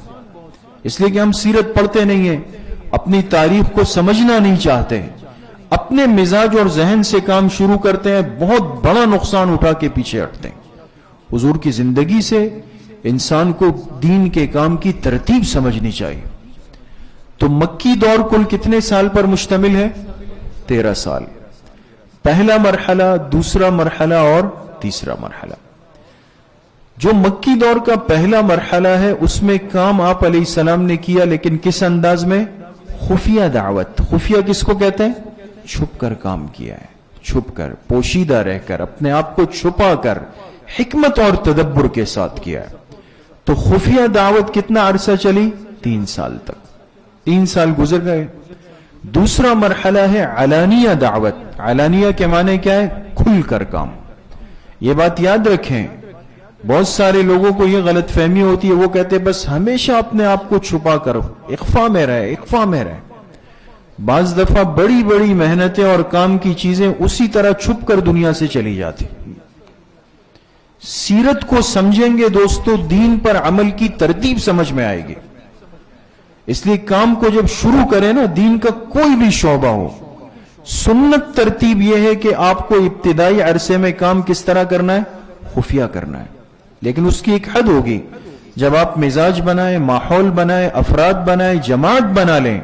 اس لیے کہ ہم سیرت پڑھتے نہیں ہیں، اپنی تاریخ کو سمجھنا نہیں چاہتے، اپنے مزاج اور ذہن سے کام شروع کرتے ہیں، بہت بڑا نقصان اٹھا کے پیچھے ہٹتے ہیں. حضور کی زندگی سے انسان کو دین کے کام کی ترتیب سمجھنی چاہیے. تو مکی دور کل کتنے سال پر مشتمل ہے؟ 13 سال. پہلا مرحلہ، دوسرا مرحلہ اور تیسرا مرحلہ. جو مکی دور کا پہلا مرحلہ ہے اس میں کام آپ علیہ السلام نے کیا، لیکن کس انداز میں؟ خفیہ دعوت. خفیہ کس کو کہتے ہیں؟ چھپ کر کام کیا ہے، چھپ کر، پوشیدہ رہ کر، اپنے آپ کو چھپا کر، حکمت اور تدبر کے ساتھ کیا ہے. تو خفیہ دعوت کتنا عرصہ چلی؟ 3 سال تک. 3 سال گزر گئے. دوسرا مرحلہ ہے علانیہ دعوت. علانیہ کے معنی کیا ہے؟ کھل کر کام. یہ بات یاد رکھیں، بہت سارے لوگوں کو یہ غلط فہمی ہوتی ہے، وہ کہتے ہیں بس ہمیشہ اپنے آپ کو چھپا کرو، اخفا میں رہے، اخفا میں رہے. بعض دفعہ بڑی بڑی محنتیں اور کام کی چیزیں اسی طرح چھپ کر دنیا سے چلی جاتی. سیرت کو سمجھیں گے دوستو، دین پر عمل کی ترتیب سمجھ میں آئے گی. اس لیے کام کو جب شروع کریں نا، دین کا کوئی بھی شعبہ ہو، سنت ترتیب یہ ہے کہ آپ کو ابتدائی عرصے میں کام کس طرح کرنا ہے؟ خفیہ کرنا ہے. لیکن اس کی ایک حد ہوگی. جب آپ مزاج بنائیں، ماحول بنائیں، افراد بنائیں، جماعت بنا لیں،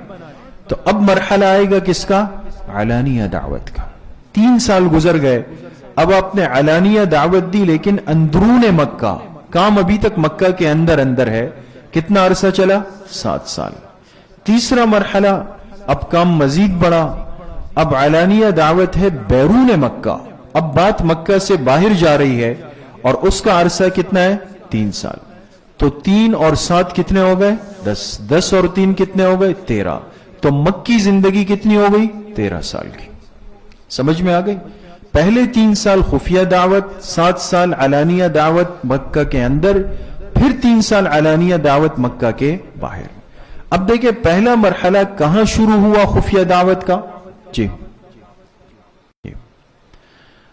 تو اب مرحلہ آئے گا کس کا؟ علانیہ دعوت کا. 3 سال گزر گئے. اب آپ نے علانیہ دعوت دی، لیکن اندرون مکہ. کام ابھی تک مکہ کے اندر ہے. کتنا عرصہ چلا؟ 7 سال. تیسرا مرحلہ، اب کام مزید بڑھا. اب علانیہ دعوت ہے بیرون مکہ. اب بات مکہ سے باہر جا رہی ہے، اور اس کا عرصہ کتنا ہے؟ 3 سال. تو 3 اور 7 کتنے ہو گئے؟ 10. 10 اور 3 کتنے ہو گئے؟ 13. تو مکی زندگی کتنی ہو گئی؟ 13 سال کی. سمجھ میں آ گئی؟ پہلے 3 سال خفیہ دعوت، 7 سال علانیہ دعوت مکہ کے اندر، پھر 3 سال علانیہ دعوت مکہ کے باہر. اب دیکھیں پہلا مرحلہ کہاں شروع ہوا خفیہ دعوت کا؟ جی،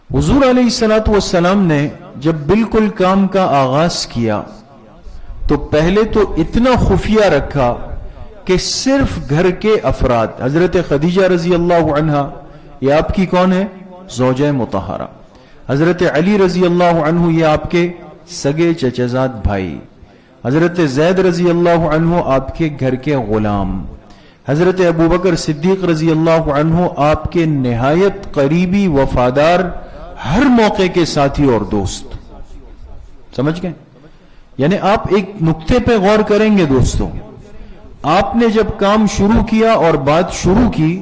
حضور علیہ الصلوۃ والسلام نے جب بالکل کام کا آغاز کیا تو پہلے تو اتنا خفیہ رکھا کہ صرف گھر کے افراد، حضرت خدیجہ رضی اللہ عنہا، یہ آپ کی کون ہے؟ زوجہ مطہرہ. حضرت علی رضی اللہ عنہ، یہ آپ کے سگے چچزاد بھائی. حضرت زید رضی اللہ عنہ، آپ کے گھر کے غلام. حضرت ابوبکر صدیق رضی اللہ عنہ، آپ کے نہایت قریبی وفادار، ہر موقع کے ساتھی اور دوست. سمجھ گئے؟ یعنی آپ ایک نقطے پہ غور کریں گے دوستوں. آپ نے جب کام شروع کیا اور بات شروع کی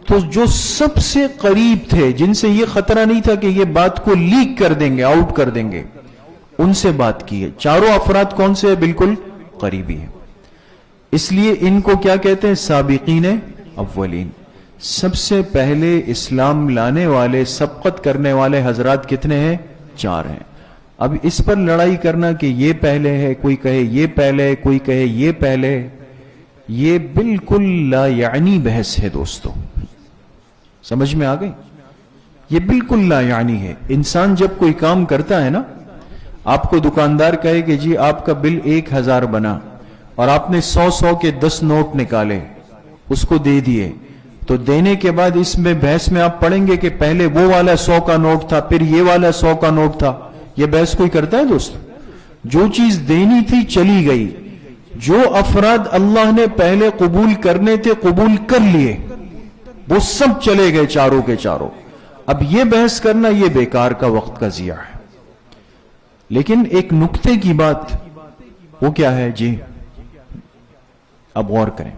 تو جو سب سے قریب تھے، جن سے یہ خطرہ نہیں تھا کہ یہ بات کو لیک کر دیں گے، آؤٹ کر دیں گے، ان سے بات کی ہے. چاروں افراد کون سے ہیں؟ بالکل قریبی ہیں. اس لیے ان کو کیا کہتے ہیں؟ سابقین اولین. سب سے پہلے اسلام لانے والے، سبقت کرنے والے حضرات کتنے ہیں؟ 4 ہیں. اب اس پر لڑائی کرنا کہ یہ پہلے ہے، کوئی کہے یہ پہلے، کوئی کہے یہ پہلے، یہ بالکل لا یعنی بحث ہے دوستو. سمجھ میں آ گئی؟ یہ بالکل لا یعنی ہے. انسان جب کوئی کام کرتا ہے نا، آپ کو دکاندار کہے کہ جی آپ کا بل 1000 بنا، اور آپ نے 100 کے 10 نوٹ نکالے، اس کو دے دیے، تو دینے کے بعد اس میں بحث میں آپ پڑھیں گے کہ پہلے وہ والا 100 کا نوٹ تھا، پھر یہ والا 100 کا نوٹ تھا. یہ بحث کوئی کرتا ہے دوست؟ جو چیز دینی تھی چلی گئی. جو افراد اللہ نے پہلے قبول کرنے تھے قبول کر لیے، وہ سب چلے گئے چاروں کے چاروں. اب یہ بحث کرنا یہ بیکار کا وقت کا ضیاع ہے. لیکن ایک نقطے کی بات، وہ کیا ہے جی؟ اب غور کریں.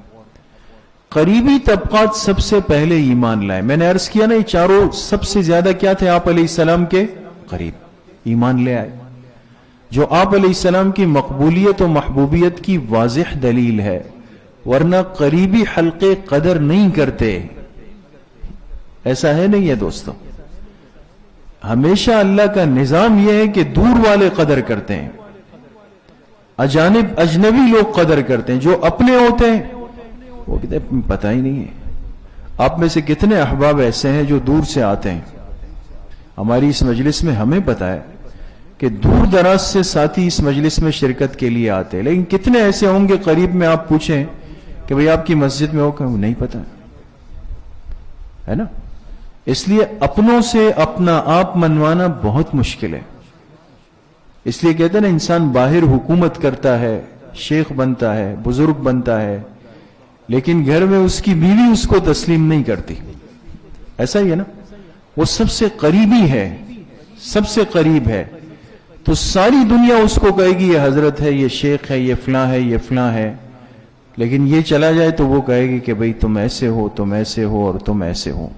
قریبی طبقات سب سے پہلے ایمان لائے. میں نے عرض کیا نا، یہ چاروں سب سے زیادہ کیا تھے؟ آپ علیہ السلام کے قریب. ایمان لے آئے، جو آپ علیہ السلام کی مقبولیت و محبوبیت کی واضح دلیل ہے. ورنہ قریبی حلقے قدر نہیں کرتے. ایسا ہے نہیں ہے دوستو. ہمیشہ اللہ کا نظام یہ ہے کہ دور والے قدر کرتے ہیں، اجانب اجنبی لوگ قدر کرتے ہیں. جو اپنے ہوتے ہیں وہ کہتے ہیں پتہ ہی نہیں ہے. آپ میں سے کتنے احباب ایسے ہیں جو دور سے آتے ہیں ہماری اس مجلس میں؟ ہمیں پتہ ہے کہ دور دراز سے ساتھی اس مجلس میں شرکت کے لیے آتے ہیں. لیکن کتنے ایسے ہوں گے قریب میں آپ پوچھیں کہ بھئی آپ کی مسجد میں ہو، کہ نہیں پتہ ہے نا. اس لیے اپنوں سے اپنا آپ منوانا بہت مشکل ہے. اس لیے کہتے ہیں نا، انسان باہر حکومت کرتا ہے، شیخ بنتا ہے، بزرگ بنتا ہے، لیکن گھر میں اس کی بیوی اس کو تسلیم نہیں کرتی. ایسا ہی ہے نا. وہ سب سے قریبی ہے، سب سے قریب ہے، تو ساری دنیا اس کو کہے گی یہ حضرت ہے، یہ شیخ ہے، یہ فلاں ہے، یہ فلاں ہے. لیکن یہ چلا جائے تو وہ کہے گی کہ بھئی تم ایسے ہو، تم ایسے ہو، اور تم ایسے ہو.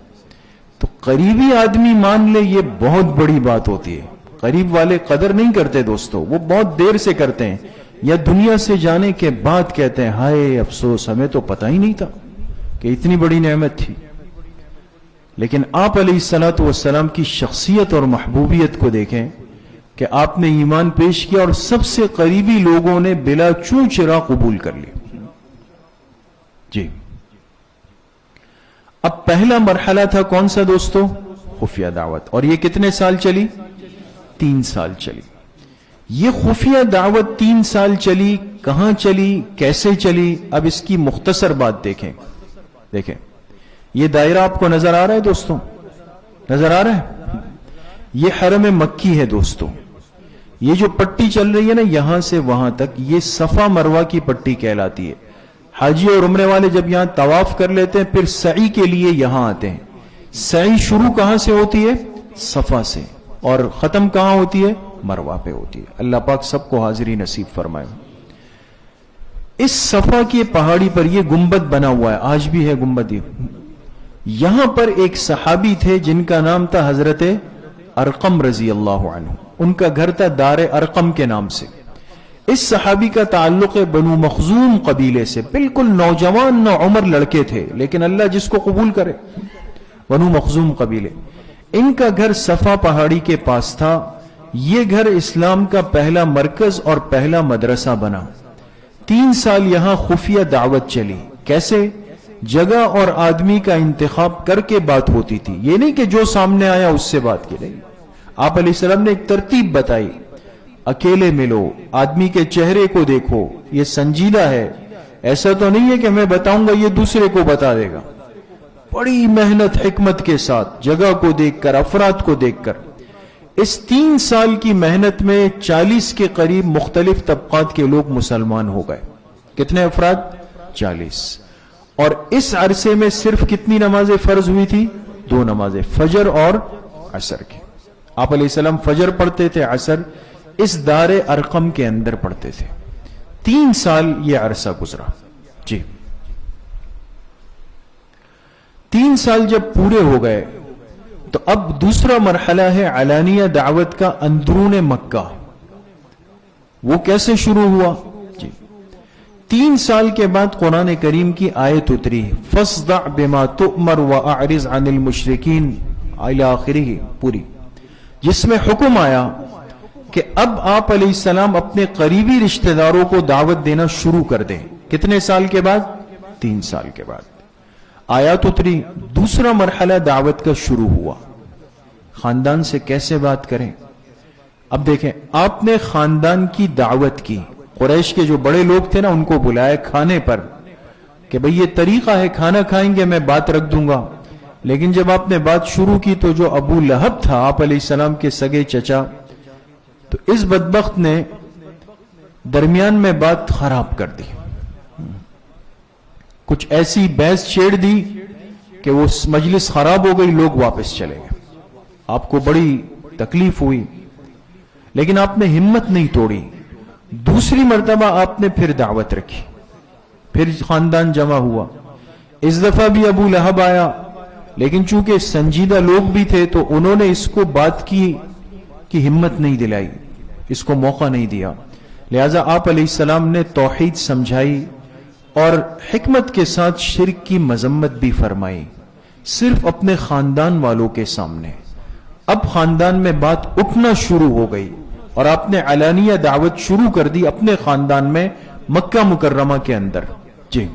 تو قریبی آدمی مان لے، یہ بہت بڑی بات ہوتی ہے. قریب والے قدر نہیں کرتے دوستو، وہ بہت دیر سے کرتے ہیں، یا دنیا سے جانے کے بعد کہتے ہیں ہائے افسوس، ہمیں تو پتہ ہی نہیں تھا کہ اتنی بڑی نعمت تھی۔ لیکن آپ علیہ الصلوۃ والسلام کی شخصیت اور محبوبیت کو دیکھیں کہ آپ نے ایمان پیش کیا اور سب سے قریبی لوگوں نے بلا چوں چرا قبول کر لی۔ جی اب پہلا مرحلہ تھا کون سا دوستو؟ خفیہ دعوت، اور یہ کتنے سال چلی؟ 3 سال چلی۔ یہ خفیہ دعوت 3 سال چلی، کہاں چلی، کیسے چلی؟ اب اس کی مختصر بات دیکھیں۔ یہ دائرہ آپ کو نظر آ رہا ہے دوستوں؟ نظر آ رہا ہے؟ یہ حرم مکی ہے دوستوں۔ یہ جو پٹی چل رہی ہے نا یہاں سے وہاں تک، یہ صفا مروہ کی پٹی کہلاتی ہے۔ حاجی اور عمرے والے جب یہاں طواف کر لیتے ہیں پھر سعی کے لیے یہاں آتے ہیں۔ سعی شروع کہاں سے ہوتی ہے؟ صفا سے، اور ختم کہاں ہوتی ہے؟ مروہ پہ ہوتی ہے۔ اللہ پاک سب کو حاضری نصیب فرمائے۔ اس صفا کی پہاڑی پر یہ گنبد بنا ہوا ہے، آج بھی ہے گنبد۔ یہاں پر ایک صحابی تھے جن کا نام تھا حضرت ارقم رضی اللہ عنہ، ان کا گھر تھا دار ارقم کے نام سے۔ اس صحابی کا تعلق بنو مخزوم قبیلے سے، بالکل نوجوان نو عمر لڑکے تھے، لیکن اللہ جس کو قبول کرے۔ بنو مخزوم قبیلے، ان کا گھر صفا پہاڑی کے پاس تھا۔ یہ گھر اسلام کا پہلا مرکز اور پہلا مدرسہ بنا۔ 3 سال یہاں خفیہ دعوت چلی۔ کیسے؟ جگہ اور آدمی کا انتخاب کر کے بات ہوتی تھی، یہ نہیں کہ جو سامنے آیا اس سے بات کی، نہیں۔ آپ علیہ السلام نے ایک ترتیب بتائی، اکیلے ملو، آدمی کے چہرے کو دیکھو، یہ سنجیدہ ہے، ایسا تو نہیں ہے کہ میں بتاؤں گا یہ دوسرے کو بتا دے گا۔ بڑی محنت حکمت کے ساتھ، جگہ کو دیکھ کر، افراد کو دیکھ کر۔ اس 3 سال کی محنت میں 40 کے قریب مختلف طبقات کے لوگ مسلمان ہو گئے۔ کتنے افراد؟ 40۔ اور اس عرصے میں صرف کتنی نمازیں فرض ہوئی تھی؟ 2 نمازیں، فجر اور عصر کی۔ آپ علیہ السلام فجر پڑھتے تھے، عصر اس دار ارقم کے اندر پڑھتے تھے۔ 3 سال یہ عرصہ گزرا۔ جی 3 سال جب پورے ہو گئے تو اب دوسرا مرحلہ ہے علانیہ دعوت کا اندرون مکہ۔ وہ کیسے شروع ہوا؟ جی 3 سال کے بعد قرآن کریم کی آیت اتری، فاصدع بما تؤمر واعرض عن المشرکین الی آخرہ، پوری، جس میں حکم آیا کہ اب آپ علیہ السلام اپنے قریبی رشتہ داروں کو دعوت دینا شروع کر دیں۔ کتنے سال کے بعد؟ 3 سال کے بعد آیات اتری، دوسرا مرحلہ دعوت کا شروع ہوا۔ خاندان سے کیسے بات کریں؟ اب دیکھیں، آپ نے خاندان کی دعوت کی، قریش کے جو بڑے لوگ تھے نا ان کو بلائے کھانے پر کہ بھئی یہ طریقہ ہے، کھانا کھائیں گے میں بات رکھ دوں گا۔ لیکن جب آپ نے بات شروع کی تو جو ابو لہب تھا آپ علیہ السلام کے سگے چچا، تو اس بدبخت نے درمیان میں بات خراب کر دی، کچھ ایسی بحث چھیڑ دی کہ وہ مجلس خراب ہو گئی، لوگ واپس چلے گئے۔ آپ کو بڑی تکلیف ہوئی، لیکن آپ نے ہمت نہیں توڑی۔ دوسری مرتبہ آپ نے پھر دعوت رکھی، پھر خاندان جمع ہوا۔ اس دفعہ بھی ابو لہب آیا، لیکن چونکہ سنجیدہ لوگ بھی تھے تو انہوں نے اس کو بات کی ہمت نہیں دلائی، اس کو موقع نہیں دیا۔ لہذا آپ علیہ السلام نے توحید سمجھائی اور حکمت کے ساتھ شرک کی مذمت بھی فرمائی، صرف اپنے خاندان والوں کے سامنے۔ اب خاندان میں بات اٹھنا شروع ہو گئی اور آپ نے علانیہ دعوت شروع کر دی اپنے خاندان میں، مکہ مکرمہ کے اندر۔ جی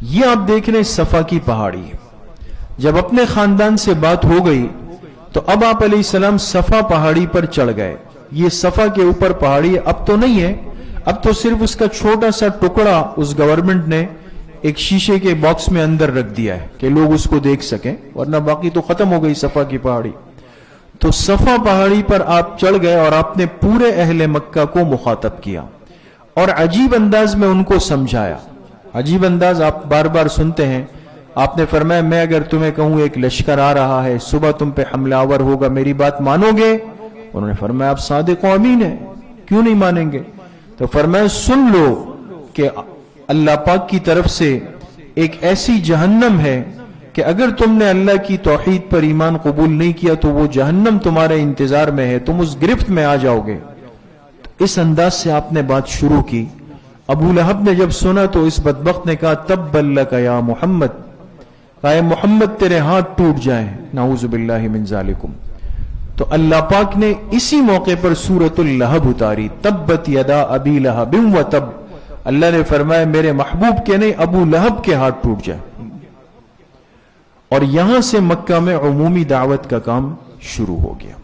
یہ آپ دیکھ رہے صفا کی پہاڑی، جب اپنے خاندان سے بات ہو گئی تو اب آپ علیہ السلام صفا پہاڑی پر چڑھ گئے۔ یہ صفا کے اوپر پہاڑی اب تو نہیں ہے، اب تو صرف اس کا چھوٹا سا ٹکڑا اس گورنمنٹ نے ایک شیشے کے باکس میں اندر رکھ دیا ہے کہ لوگ اس کو دیکھ سکیں، ورنہ باقی تو ختم ہو گئی صفا کی پہاڑی۔ تو صفا پہاڑی پر آپ چڑھ گئے اور آپ نے پورے اہل مکہ کو مخاطب کیا اور عجیب انداز میں ان کو سمجھایا۔ عجیب انداز آپ بار بار سنتے ہیں۔ آپ نے فرمایا میں اگر تمہیں کہوں ایک لشکر آ رہا ہے، صبح تم پہ حملہ آور ہوگا، میری بات مانو گے؟ انہوں نے فرمایا آپ صادق و امین ہیں، کیوں نہیں مانیں گے؟ تو فرمایا سن لو کہ اللہ پاک کی طرف سے ایک ایسی جہنم ہے کہ اگر تم نے اللہ کی توحید پر ایمان قبول نہیں کیا تو وہ جہنم تمہارے انتظار میں ہے، تم اس گرفت میں آ جاؤ گے. اس انداز سے آپ نے بات شروع کی. ابو لہب نے جب سنا تو اس بدبخت نے کہا تب لک یا محمد، کہا اے محمد تیرے ہاتھ ٹوٹ جائیں، نعوذ باللہ من ذالکم. تو اللہ پاک نے اسی موقع پر سورۃ اللہب اتاری، تبت یدا ابی لہب و تب. اللہ نے فرمایا میرے محبوب کے نہیں، ابو لہب کے ہاتھ ٹوٹ جائے. اور یہاں سے مکہ میں عمومی دعوت کا کام شروع ہو گیا.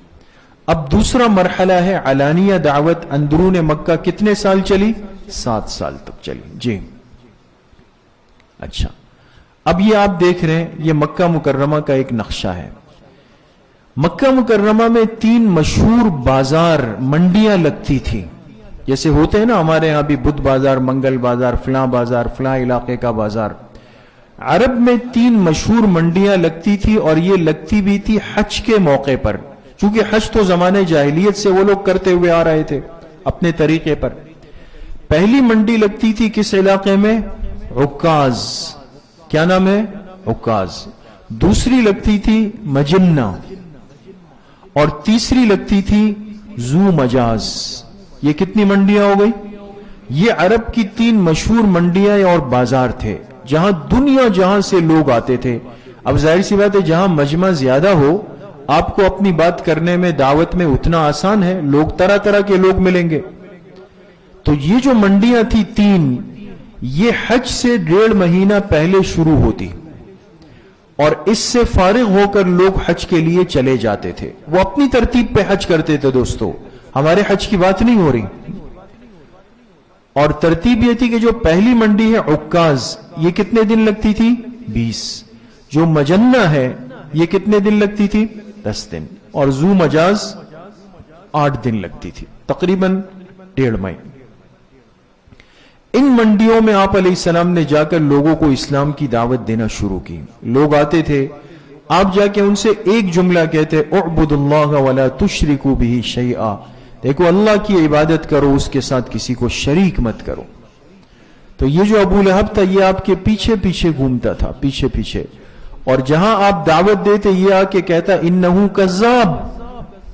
اب دوسرا مرحلہ ہے علانیہ دعوت. اندرون مکہ کتنے سال چلی؟ 7 سال تک چلی. جی اچھا، اب یہ آپ دیکھ رہے ہیں، یہ مکہ مکرمہ کا ایک نقشہ ہے. مکہ مکرمہ میں 3 مشہور بازار، منڈیاں لگتی تھی. جیسے ہوتے ہیں نا ہمارے ہاں بھی بدھ بازار، منگل بازار، فلاں علاقے کا بازار. عرب میں 3 مشہور منڈیاں لگتی تھی، اور یہ لگتی بھی تھی حج کے موقع پر، چونکہ حج تو زمانے جاہلیت سے وہ لوگ کرتے ہوئے آ رہے تھے اپنے طریقے پر. پہلی منڈی لگتی تھی کس علاقے میں؟ عکاظ. کیا نام ہے؟ عکاظ. دوسری لگتی تھی مجنہ، اور تیسری لگتی تھی ذو مجاز. یہ کتنی منڈیاں ہو گئی؟ یہ عرب کی 3 مشہور منڈیاں اور بازار تھے جہاں دنیا جہاں سے لوگ آتے تھے. اب ظاہر سی بات ہے جہاں مجمع زیادہ ہو آپ کو اپنی بات کرنے میں، دعوت میں اتنا آسان ہے، لوگ طرح طرح کے لوگ ملیں گے. تو یہ جو منڈیاں تھی 3، یہ حج سے 1.5 مہینہ پہلے شروع ہوتی، اور اس سے فارغ ہو کر لوگ حج کے لیے چلے جاتے تھے. وہ اپنی ترتیب پہ حج کرتے تھے دوستو، ہمارے حج کی بات نہیں ہو رہی. اور ترتیب یہ تھی کہ جو پہلی منڈی ہے عکاظ، یہ کتنے دن لگتی تھی؟ 20. جو مجنہ ہے یہ کتنے دن لگتی تھی؟ 10 دن. اور ذو مجاز 8 دن لگتی تھی، تقریباً 1.5 مہینے. ان منڈیوں میں آپ علیہ السلام نے جا کر لوگوں کو اسلام کی دعوت دینا شروع کی. لوگ آتے تھے، آپ جا کے ان سے ایک جملہ کہتے، اعبدوا اللہ ولا تشرکوا بہ شیئا. دیکھو اللہ کی عبادت کرو، اس کے ساتھ کسی کو شریک مت کرو. تو یہ جو ابو لہب تھا یہ آپ کے پیچھے پیچھے گھومتا تھا، پیچھے پیچھے. اور جہاں آپ دعوت دیتے یہ آ کے کہتا انہو کذاب،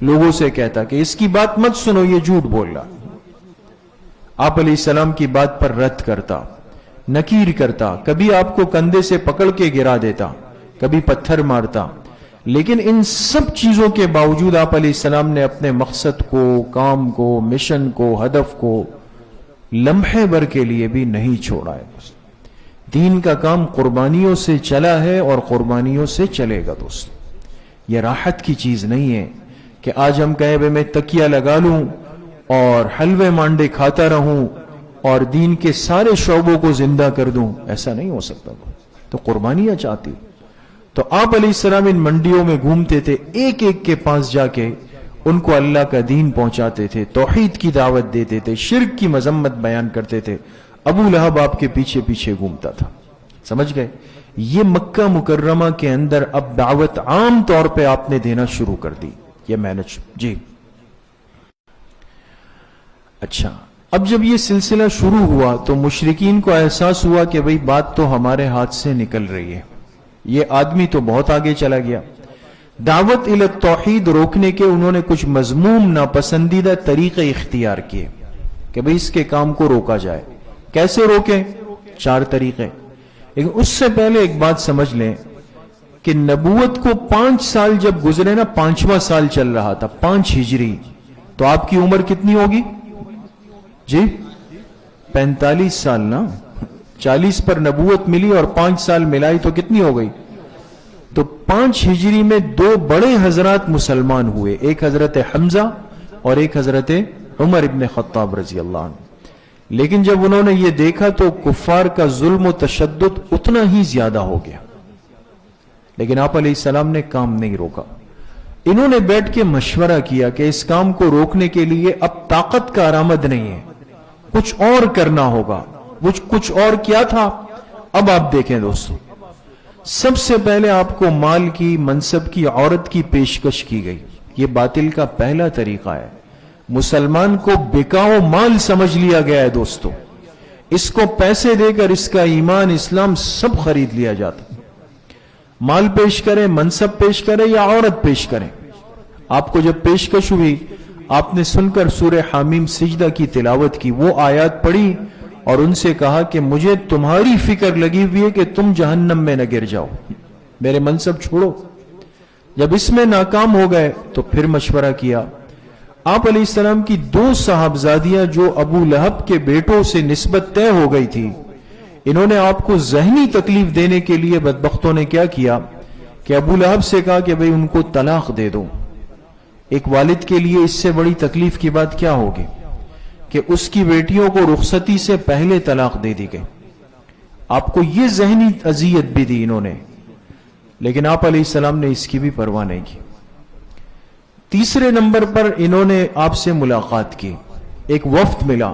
لوگوں سے کہتا کہ اس کی بات مت سنو، یہ جھوٹ بول رہا. آپ علیہ السلام کی بات پر رد کرتا، نکیر کرتا، کبھی آپ کو کندھے سے پکڑ کے گرا دیتا، کبھی پتھر مارتا. لیکن ان سب چیزوں کے باوجود آپ علیہ السلام نے اپنے مقصد کو، کام کو، مشن کو، ہدف کو لمحے بھر کے لیے بھی نہیں چھوڑا ہے. دین کا کام قربانیوں سے چلا ہے اور قربانیوں سے چلے گا دوست. یہ راحت کی چیز نہیں ہے کہ آج ہم کہیں بھئی میں تکیہ لگا لوں اور حلوے مانڈے کھاتا رہوں اور دین کے سارے شعبوں کو زندہ کر دوں. ایسا نہیں ہو سکتا. تو قربانیاں چاہتی. تو آپ علیہ السلام ان منڈیوں میں گھومتے تھے، ایک ایک کے پاس جا کے ان کو اللہ کا دین پہنچاتے تھے، توحید کی دعوت دیتے تھے، شرک کی مذمت بیان کرتے تھے. ابو لہب آپ کے پیچھے پیچھے گھومتا تھا. سمجھ گئے؟ یہ مکہ مکرمہ کے اندر اب دعوت عام طور پہ آپ نے دینا شروع کر دی. یہ مینج. جی اچھا، اب جب یہ سلسلہ شروع ہوا تو مشرکین کو احساس ہوا کہ بھئی بات تو ہمارے ہاتھ سے نکل رہی ہے، یہ آدمی تو بہت آگے چلا گیا. دعوت الی التوحید روکنے کے انہوں نے کچھ مذموم ناپسندیدہ طریقے اختیار کیے کہ بھئی اس کے کام کو روکا جائے. کیسے روکیں؟ 4 طریقے. لیکن اس سے پہلے ایک بات سمجھ لیں کہ نبوت کو 5 سال جب گزرے نا، 5واں سال چل رہا تھا، 5 ہجری، تو آپ کی عمر کتنی ہوگی؟ جی 45 سال نا. 40 پر نبوت ملی اور 5 سال ملائی تو کتنی ہو گئی؟ تو 5 ہجری میں 2 بڑے حضرات مسلمان ہوئے، ایک حضرت حمزہ اور ایک حضرت عمر ابن خطاب رضی اللہ عنہ. لیکن جب انہوں نے یہ دیکھا تو کفار کا ظلم و تشدد اتنا ہی زیادہ ہو گیا. لیکن آپ علیہ السلام نے کام نہیں روکا. انہوں نے بیٹھ کے مشورہ کیا کہ اس کام کو روکنے کے لیے اب طاقت کا آرامد نہیں ہے، کچھ اور کرنا ہوگا. کچھ اور کیا تھا؟ اب آپ دیکھیں دوستو، سب سے پہلے آپ کو مال کی، منصب کی، عورت کی پیشکش کی گئی. یہ باطل کا پہلا طریقہ ہے. مسلمان کو بکاؤ مال سمجھ لیا گیا ہے دوستو. اس کو پیسے دے کر اس کا ایمان، اسلام سب خرید لیا جاتا. مال پیش کریں، منصب پیش کریں یا عورت پیش کریں؟ آپ کو جب پیشکش ہوئی، آپ نے سن کر سورہ حامیم سجدہ کی تلاوت کی، وہ آیات پڑھی اور ان سے کہا کہ مجھے تمہاری فکر لگی ہوئی ہے کہ تم جہنم میں نہ گر جاؤ، میرے منصب چھوڑو۔ جب اس میں ناکام ہو گئے تو پھر مشورہ کیا۔ آپ علیہ السلام کی 2 صاحبزادیاں جو ابو لہب کے بیٹوں سے نسبت طے ہو گئی تھی، انہوں نے آپ کو ذہنی تکلیف دینے کے لیے بدبختوں نے کیا کیا کہ ابو لہب سے کہا کہ بھئی ان کو طلاق دے دو۔ ایک والد کے لیے اس سے بڑی تکلیف کی بات کیا ہوگی کہ اس کی بیٹیوں کو رخصتی سے پہلے طلاق دے دی گئی۔ آپ کو یہ ذہنی اذیت بھی دی انہوں نے، لیکن آپ علیہ السلام نے اس کی بھی پرواہ نہیں کی۔ تیسرے نمبر پر انہوں نے آپ سے ملاقات کی، ایک وفد ملا،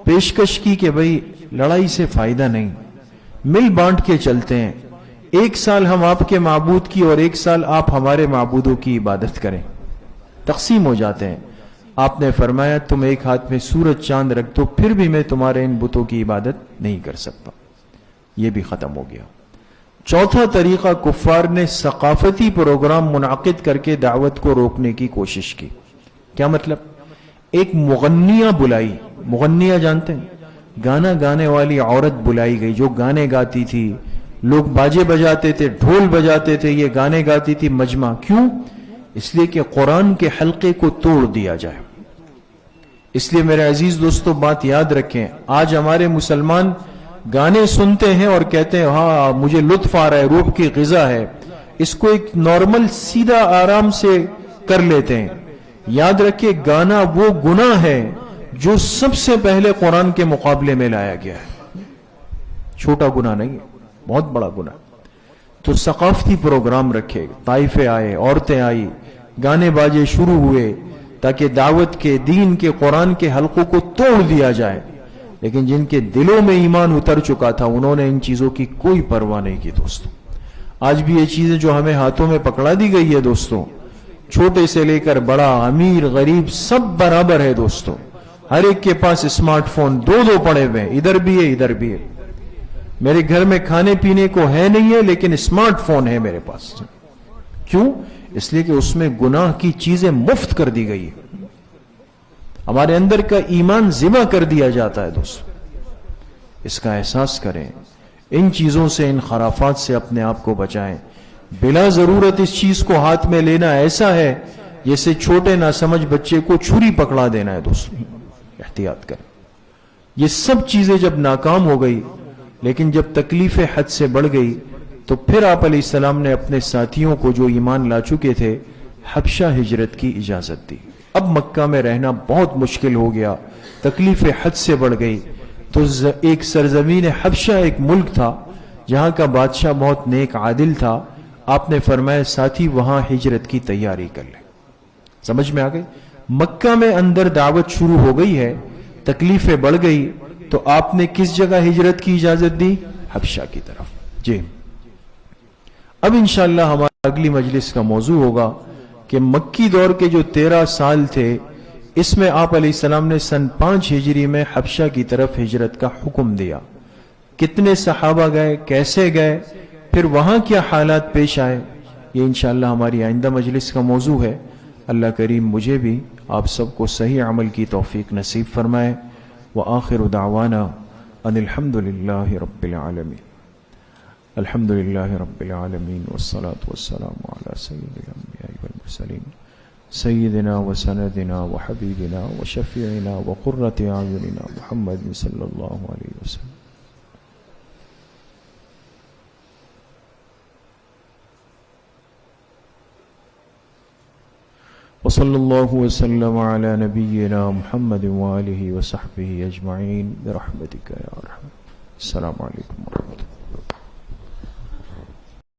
پیشکش کی کہ بھئی لڑائی سے فائدہ نہیں، مل بانٹ کے چلتے ہیں، 1 سال ہم آپ کے معبود کی اور 1 سال آپ ہمارے معبودوں کی عبادت کریں، تقسیم ہو جاتے ہیں۔ آپ نے فرمایا تم ایک ہاتھ میں سورج چاند رکھ دو، پھر بھی میں تمہارے ان بتوں کی عبادت نہیں کر سکتا۔ یہ بھی ختم ہو گیا۔ چوتھا طریقہ، کفار نے ثقافتی پروگرام منعقد کر کے دعوت کو روکنے کی کوشش کی۔ کیا مطلب؟ ایک مغنیہ بلائی، مغنیہ جانتے ہیں؟ گانا گانے والی عورت بلائی گئی جو گانے گاتی تھی، لوگ باجے بجاتے تھے، ڈھول بجاتے تھے، یہ گانے گاتی تھی مجمع۔ کیوں؟ اس لیے کہ قرآن کے حلقے کو توڑ دیا جائے۔ اس لیے میرے عزیز دوستو بات یاد رکھیں، آج ہمارے مسلمان گانے سنتے ہیں اور کہتے ہیں ہاں مجھے لطف آ رہا ہے، روح کی غذا ہے، اس کو ایک نارمل سیدھا آرام سے کر لیتے ہیں۔ یاد رکھیں گانا وہ گناہ ہے جو سب سے پہلے قرآن کے مقابلے میں لایا گیا ہے، چھوٹا گناہ نہیں ہے، بہت بڑا گناہ۔ تو ثقافتی پروگرام رکھے، طائفے آئے، عورتیں آئی، گانے باجے شروع ہوئے تاکہ دعوت کے، دین کے، قرآن کے حلقوں کو توڑ دیا جائے۔ لیکن جن کے دلوں میں ایمان اتر چکا تھا انہوں نے ان چیزوں کی کوئی پرواہ نہیں کی۔ دوستوں آج بھی یہ چیزیں جو ہمیں ہاتھوں میں پکڑا دی گئی ہے دوستوں، چھوٹے سے لے کر بڑا، امیر غریب سب برابر ہے دوستوں، ہر ایک کے پاس اسمارٹ فون 2 پڑے ہوئے ہیں، ادھر بھی ہے ادھر بھی ہے۔ میرے گھر میں کھانے پینے کو ہے نہیں ہے لیکن اسمارٹ فون ہے میرے پاس۔ کیوں؟ اس لیے کہ اس میں گناہ کی چیزیں مفت کر دی گئی ہے، ہمارے اندر کا ایمان ذبح کر دیا جاتا ہے۔ دوستو اس کا احساس کریں، ان چیزوں سے، ان خرافات سے اپنے آپ کو بچائیں۔ بلا ضرورت اس چیز کو ہاتھ میں لینا ایسا ہے جیسے چھوٹے نہ سمجھ بچے کو چھری پکڑا دینا ہے۔ دوستو احتیاط کریں۔ یہ سب چیزیں جب ناکام ہو گئی، لیکن جب تکلیف حد سے بڑھ گئی تو پھر آپ علیہ السلام نے اپنے ساتھیوں کو جو ایمان لا چکے تھے حبشہ ہجرت کی اجازت دی۔ اب مکہ میں رہنا بہت مشکل ہو گیا، تکلیف حد سے بڑھ گئی، تو ایک سرزمین حبشہ ایک ملک تھا جہاں کا بادشاہ بہت نیک عادل تھا۔ آپ نے فرمایا ساتھی وہاں ہجرت کی تیاری کر لیں۔ سمجھ میں آ گئی؟ مکہ میں اندر دعوت شروع ہو گئی ہے، تکلیفیں بڑھ گئی، تو آپ نے کس جگہ ہجرت کی اجازت دی؟ حبشہ کی طرف۔ جی اب انشاءاللہ ہمارا اگلی مجلس کا موضوع ہوگا کہ مکی دور کے جو 13 سال تھے، اس میں آپ علیہ السلام نے سن 5 ہجری میں حبشہ کی طرف ہجرت کا حکم دیا۔ کتنے صحابہ گئے، کیسے گئے، پھر وہاں کیا حالات پیش آئے، یہ انشاءاللہ ہماری آئندہ مجلس کا موضوع ہے۔ اللہ کریم مجھے بھی آپ سب کو صحیح عمل کی توفیق نصیب فرمائے۔ وآخر دعوانا ان الحمد للہ رب العالمین۔ الحمد للہ رب العالمین والصلاة والسلام علی سید الانبیاء والمرسلین سیدنا وسندنا وحبیبنا وشفیعنا وقرۃ اعیننا محمد صلی اللہ علیہ وسلم۔ وصلی اللہ وسلم علی نبینا محمد وآلہ وصحبہ اجمعین برحمتک یا ارحم۔ السلام علیکم۔